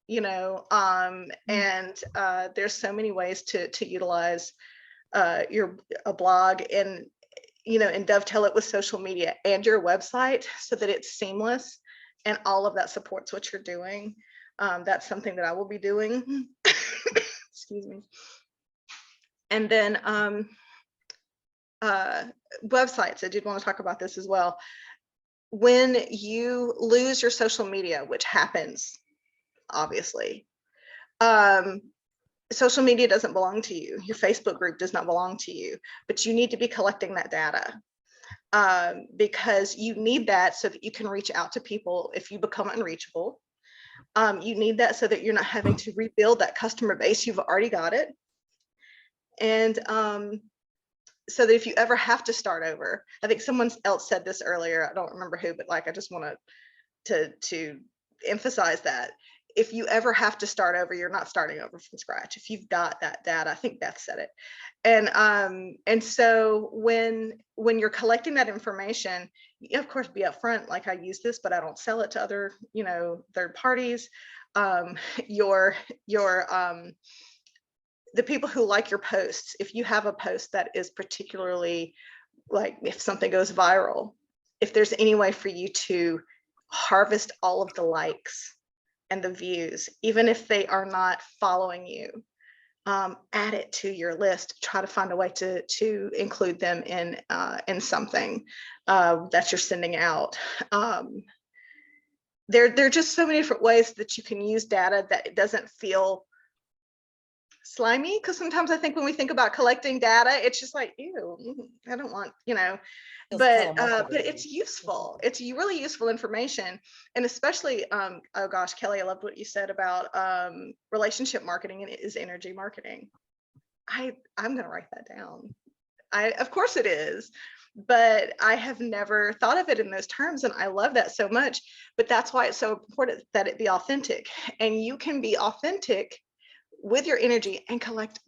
you know, and there's so many ways to utilize a blog, and you know, and dovetail it with social media and your website so that it's seamless and all of that supports what you're doing. That's something that I will be doing. Excuse me. And then websites, I did want to talk about this as well. When you lose your social media, which happens, obviously, social media doesn't belong to you. Your Facebook group does not belong to you, but you need to be collecting that data because you need that so that you can reach out to people if you become unreachable. You need that so that you're not having to rebuild that customer base. You've already got it. And so that if you ever have to start over, I think someone else said this earlier, I don't remember who, but like, I just want to emphasize that. If you ever have to start over, you're not starting over from scratch. If you've got that data, I think Beth said it. And so when you're collecting that information, you of course be upfront, like I use this, but I don't sell it to other, you know, third parties. The people who like your posts, if you have a post that is particularly, like if something goes viral, if there's any way for you to harvest all of the likes and the views, even if they are not following you, add it to your list. Try to find a way to include them in something that you're sending out. There are just so many different ways that you can use data that it doesn't feel slimy, because sometimes I think when we think about collecting data, it's just like, ew, I don't want, you know. But it's useful. It's really useful information. And especially, oh gosh, Kelly, I loved what you said about relationship marketing, and it is energy marketing. I'm gonna write that down. Of course it is, but I have never thought of it in those terms, and I love that so much. But that's why it's so important that it be authentic, and you can be authentic with your energy and collect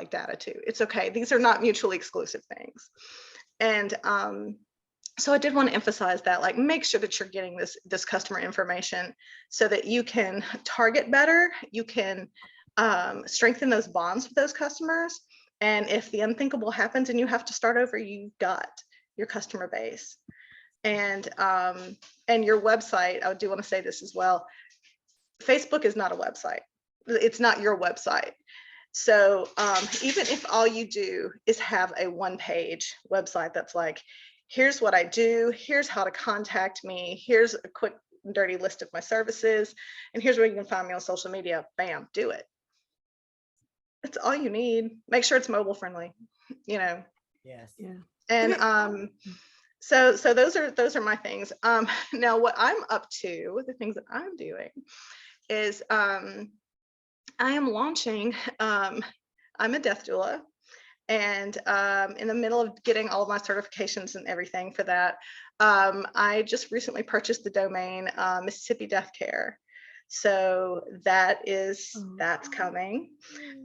data too. It's okay. These are not mutually exclusive things. And so I did want to emphasize that, like, make sure that you're getting this customer information so that you can target better, you can strengthen those bonds with those customers. And if the unthinkable happens and you have to start over, you've got your customer base. And your website, I do want to say this as well. Facebook is not a website. It's not your website. So even if all you do is have a one-page website that's like, here's what I do, here's how to contact me, here's a quick dirty list of my services, and here's where you can find me on social media, bam, do it. That's all you need. Make sure it's mobile friendly, you know. Yes. Yeah. And so those are my things. Now what I'm up to, the things that I'm doing is I am launching, I'm a death doula, and in the middle of getting all of my certifications and everything for that, I just recently purchased the domain Mississippi Death Care. So that's coming.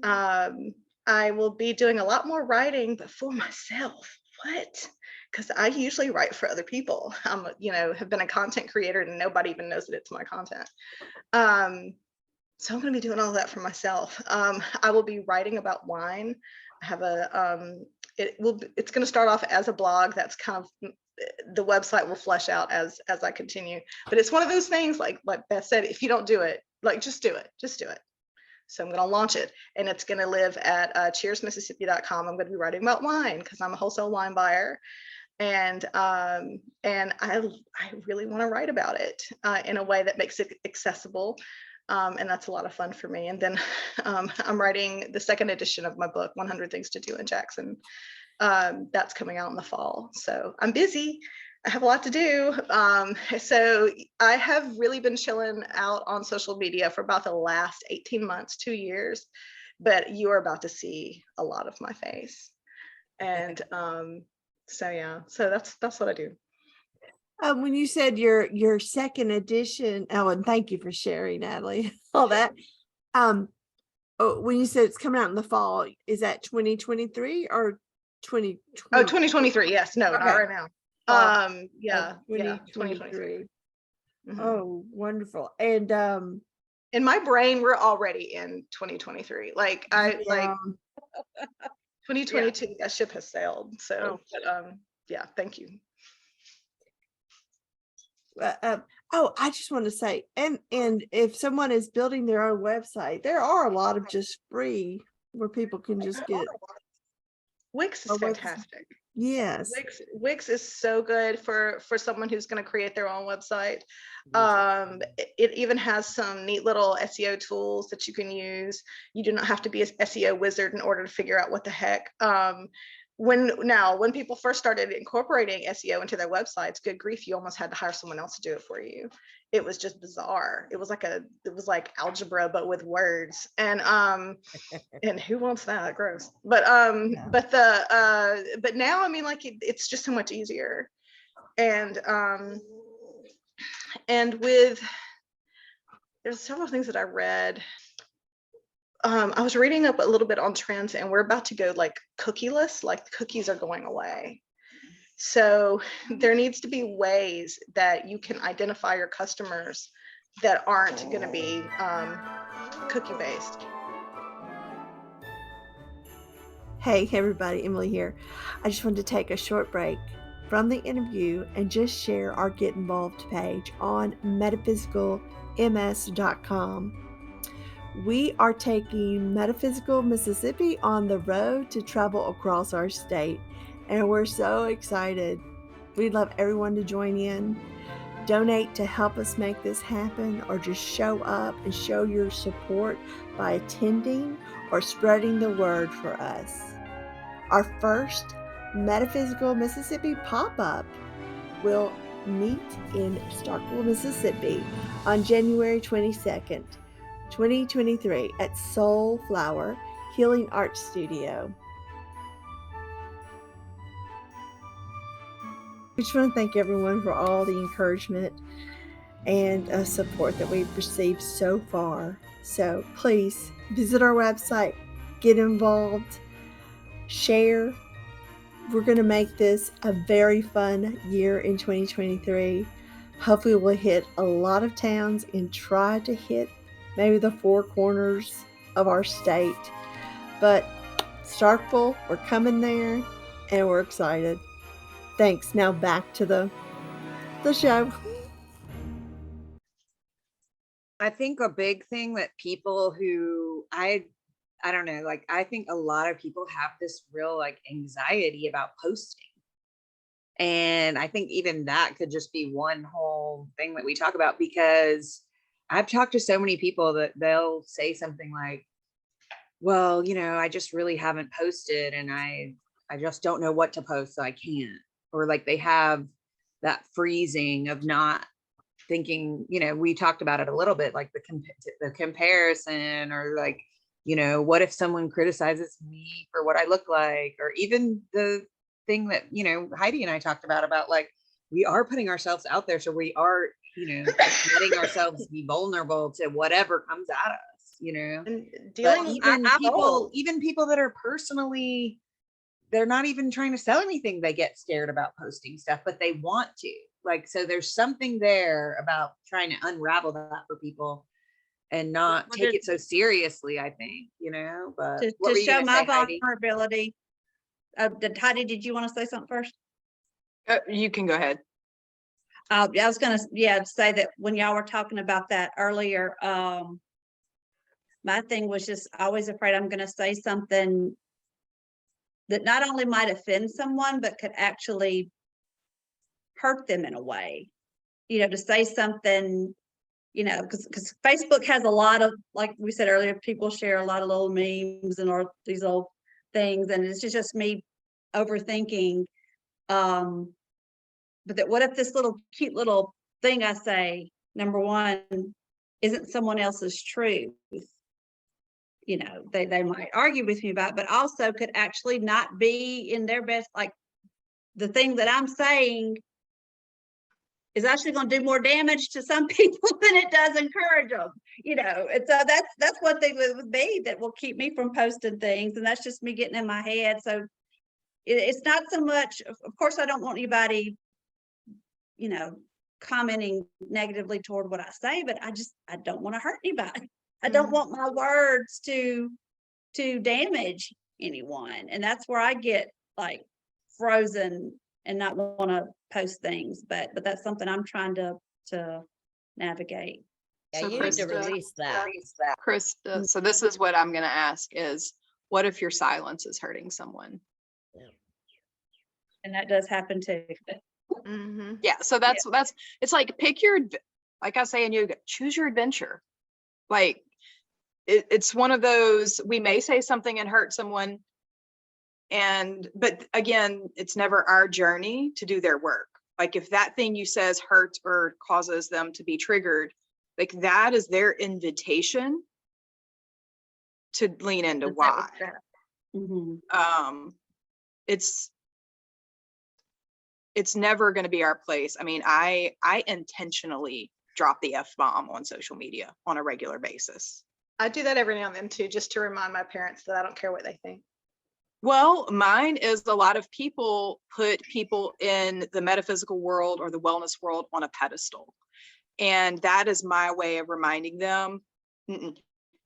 I will be doing a lot more writing, but for myself. What? because I usually write for other people. Have been a content creator and nobody even knows that it's my content. So I'm going to be doing all that for myself. I will be writing about wine. I have it's going to start off as a blog. That's kind of, the website will flesh out as I continue. But it's one of those things, like Beth said, if you don't do it, like, just do it. So I'm going to launch it, and it's going to live at cheersmississippi.com. I'm going to be writing about wine because I'm a wholesale wine buyer. And I really want to write about it in a way that makes it accessible. And that's a lot of fun for me. And then I'm writing the second edition of my book, 100 Things to Do in Jackson. That's coming out in the fall. So I'm busy. I have a lot to do. So I have really been chilling out on social media for about the last 18 months, 2 years, but you are about to see a lot of my face. And so that's what I do. When you said your second edition, and thank you for sharing, Natalie, all that. When you said it's coming out in the fall, is that 2023 or 2020? Oh, 2023. Yes. No, not Okay. right now. Fall Yeah, of 2023. Mhm. Oh, wonderful. And In my brain, we're already in 2023. Like yeah. 2022, that ship has sailed. So, Oh. yeah, thank you. I just want to say, and if someone is building their own website, there are a lot of just free where people can just get. Wix is a website. fantastic. Yes. Wix is so good for someone who's going to create their own website. It even has some neat little SEO tools that you can use. You do not have to be an SEO wizard in order to figure out what the heck. When people first started incorporating SEO into their websites, good grief, you almost had to hire someone else to do it for you. It was just bizarre. It was like algebra, but with words. And who wants that? Gross. But but now, I mean, like, it's just so much easier. And there's several things that I read. I was reading up a little bit on trends, and we're about to go like cookieless, like cookies are going away. So there needs to be ways that you can identify your customers that aren't going to be cookie based. Hey everybody, Emily here. I just wanted to take a short break from the interview and just share our Get Involved page on metaphysicalms.com. We are taking Metaphysical Mississippi on the road to travel across our state, and we're so excited. We'd love everyone to join in. Donate to help us make this happen, or just show up and show your support by attending or spreading the word for us. Our first Metaphysical Mississippi pop-up will meet in Starkville, Mississippi on January 22nd, 2023 at Soul Flower Healing Arts Studio. We just want to thank everyone for all the encouragement and support that we've received so far. So please visit our website, get involved, share. We're going to make this a very fun year in 2023. Hopefully we'll hit a lot of towns and try to hit maybe the 4 corners of our state. But Starkville, we're coming there and we're excited. Thanks. Now back to the show. I think a big thing that people who I don't know, like, I think a lot of people have this real like anxiety about posting. And I think even that could just be one whole thing that we talk about, because I've talked to so many people that they'll say something like, well, I just really haven't posted, and I just don't know what to post, so I can't. Or like they have that freezing of not thinking, we talked about it a little bit, like the comparison, or like, what if someone criticizes me for what I look like, or even the thing that, Heidi and I talked about like, we are putting ourselves out there. So we are, letting ourselves be vulnerable to whatever comes at us, And but dealing even people that are personally they're not even trying to sell anything. They get scared about posting stuff, but they want to. Like, so there's something there about trying to unravel that for people and not Well, take to- it so seriously, I think, but To, what to were you show gonna my say, Heidi? vulnerability. Heidi, did you want to say something first? You can go ahead. I was gonna, say that when y'all were talking about that earlier, my thing was just always afraid I'm gonna say something that not only might offend someone, but could actually hurt them in a way. To say something, because Facebook has a lot of, like we said earlier, people share a lot of little memes and or these old things, and it's just me overthinking. But that what if this little cute little thing I say, number one, isn't someone else's truth? They might argue with me about it, but also could actually not be in their best, like the thing that I'm saying is actually going to do more damage to some people than it does encourage them, and so that's one thing with me that will keep me from posting things, and that's just me getting in my head. So it's not so much, of course, I don't want anybody, commenting negatively toward what I say, but I don't want to hurt anybody. I don't want my words to damage anyone. And that's where I get like frozen and not want to post things. But that's something I'm trying to navigate. Yeah, So you need to Krista- release that. Krista, so this is what I'm gonna ask is, what if your silence is hurting someone? And that does happen too. Mhm. Yeah, so that's it's like pick your like I say in yoga, choose your adventure. Like it's one of those, we may say something and hurt someone, but again, it's never our journey to do their work. Like if that thing you says hurts or causes them to be triggered, like that is their invitation to lean into That why. was that. Mhm. It's never going to be our place. I mean, I intentionally drop the F-bomb on social media on a regular basis. I do that every now and then too, just to remind my parents that I don't care what they think. Well, mine is a lot of people put people in the metaphysical world or the wellness world on a pedestal. And that is my way of reminding them,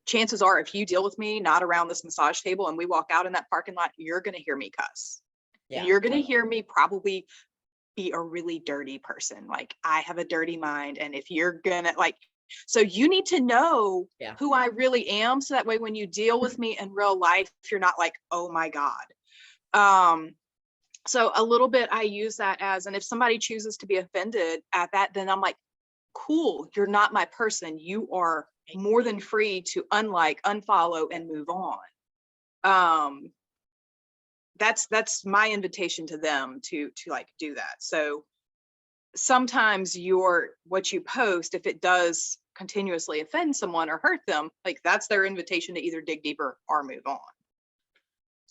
chances are if you deal with me not around this massage table and we walk out in that parking lot, you're going to hear me cuss. Yeah. And you're going to hear me probably be a really dirty person. Like I have a dirty mind. And if you're going to so you need to know who I really am. So that way, when you deal with me in real life, you're not like, oh my God. So a little bit, I use that as, and if somebody chooses to be offended at that, then I'm like, cool, you're not my person. You are more than free to unlike, unfollow, and move on. That's my invitation to them to like do that. So sometimes what you post, if it does continuously offend someone or hurt them, like that's their invitation to either dig deeper or move on.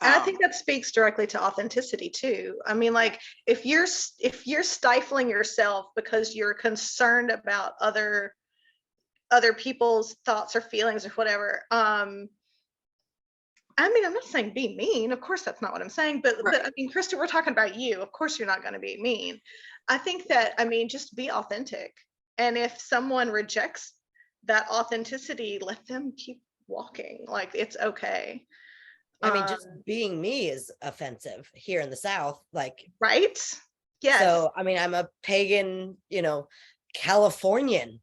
And I think that speaks directly to authenticity too. I mean, like if you're stifling yourself because you're concerned about other people's thoughts or feelings or whatever, I mean, I'm not saying be mean. Of course, that's not what I'm saying. But I mean, Krista, we're talking about you. Of course, you're not going to be mean. I think that, I mean, just be authentic. And if someone rejects that authenticity, let them keep walking. Like it's okay. I mean, just being me is offensive here in the South. Like, right? Yes. So, I mean, I'm a pagan, Californian.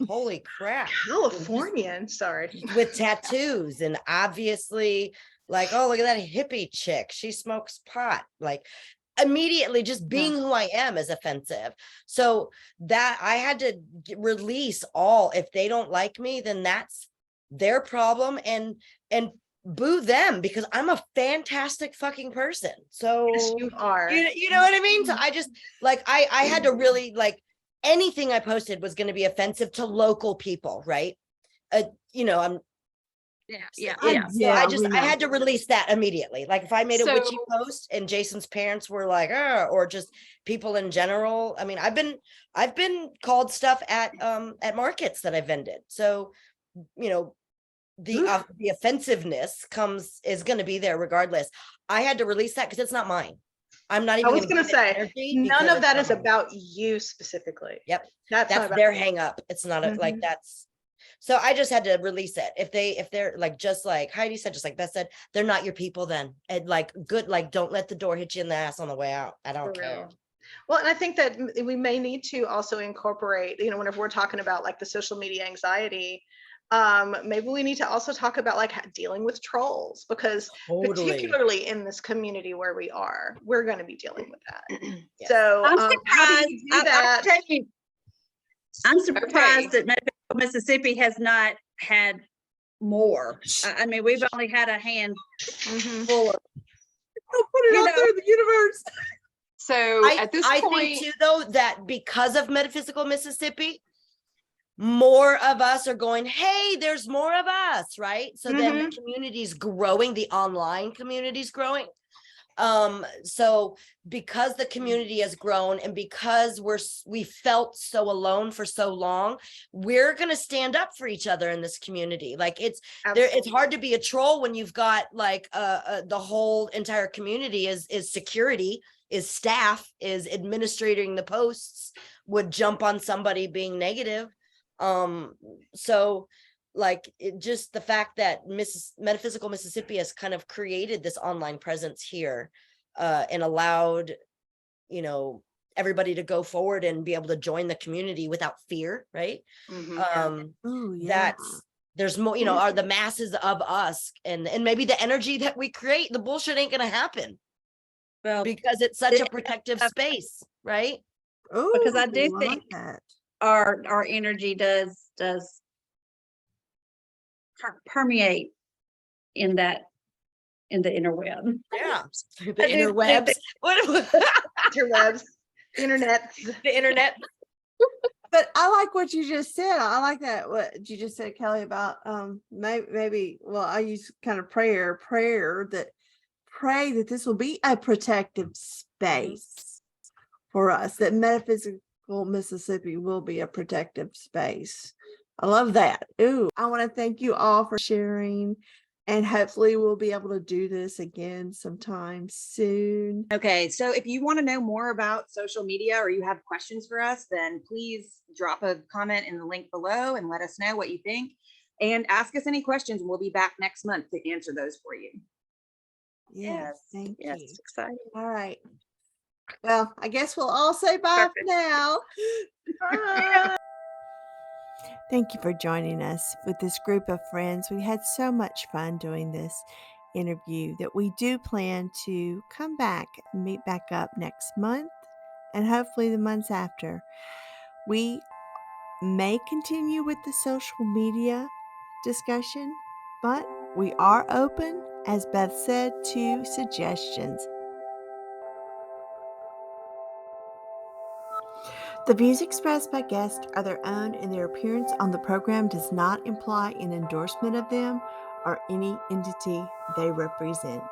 Holy crap. Californian, sorry. With tattoos and obviously like, oh, look at that hippie chick. She smokes pot. Like immediately just being who I am is offensive. So that I had to release all, if they don't like me, then that's their problem and boo them because I'm a fantastic fucking person. So yes, you are. You know what I mean? So I just like, I had to really like, anything I posted was going to be offensive to local people, right? I'm I had to release that immediately. Like if I made a witchy post and Jason's parents were like, or just people in general. I mean, I've been called stuff at markets that I vended. So, the offensiveness is going to be there regardless. I had to release that because it's not mine. I'm not I even was gonna gonna give it say, energy none because of it's that not is mine. about you specifically. Yep. That's not That's about their hang up. It's not like Mhm. that's so I just had to release it. If they're like, just like Heidi said, just like Beth said, they're not your people then. And like good, like don't let the door hit you in the ass on the way out. I don't For care. real. Well, and I think that we may need to also incorporate, whenever we're talking about like the social media anxiety, maybe we need to also talk about like dealing with trolls, because Totally. particularly in this community where we are, we're going to be dealing with that. Yes. So I'm how do surprised. you do that? I'll tell you, I'm surprised that Mississippi has not had more. I mean, we've only had a handful Mhm. of, Don't put it You out know- there in the universe. So at this I point, think too, though, that because of Metaphysical Mississippi, more of us are going, hey, there's more of us, right? So then the community's growing, the online community's growing. So because the community has grown and because we felt so alone for so long, we're going to stand up for each other in this community. Like it's hard to be a troll when you've got like the whole entire community is security, is staff, is administrating the posts, would jump on somebody being negative. So like just the fact that Metaphysical Mississippi has kind of created this online presence here and allowed everybody to go forward and be able to join the community without fear, right? Ooh, yeah. There's more, are the masses of us and maybe the energy that we create, the bullshit ain't gonna happen well, because it's such a protective space, right? Ooh, because I do like think that. our energy does permeate in the interweb. Yeah. I The do think interwebs. Interwebs, internet. The internet. But I like what you just said. I like that what you just said, Kelly, about maybe well, I use kind of pray that this will be a protective space for us, that Metaphysical Mississippi will be a protective space. I love that. Ooh, I want to thank you all for sharing, and hopefully we'll be able to do this again sometime soon. Okay, so if you want to know more about social media or you have questions for us, then please drop a comment in the link below and let us know what you think. And ask us any questions, and we'll be back next month to answer those for you. Yes, thank you. Yes, exciting. All right. Well, I guess we'll all say bye for now. Bye. Thank you for joining us with this group of friends. We had so much fun doing this interview that we do plan to come back and meet back up next month and hopefully the months after. We may continue with the social media discussion, but we are open, as Beth said, to suggestions. The views expressed by guests are their own, and their appearance on the program does not imply an endorsement of them or any entity they represent.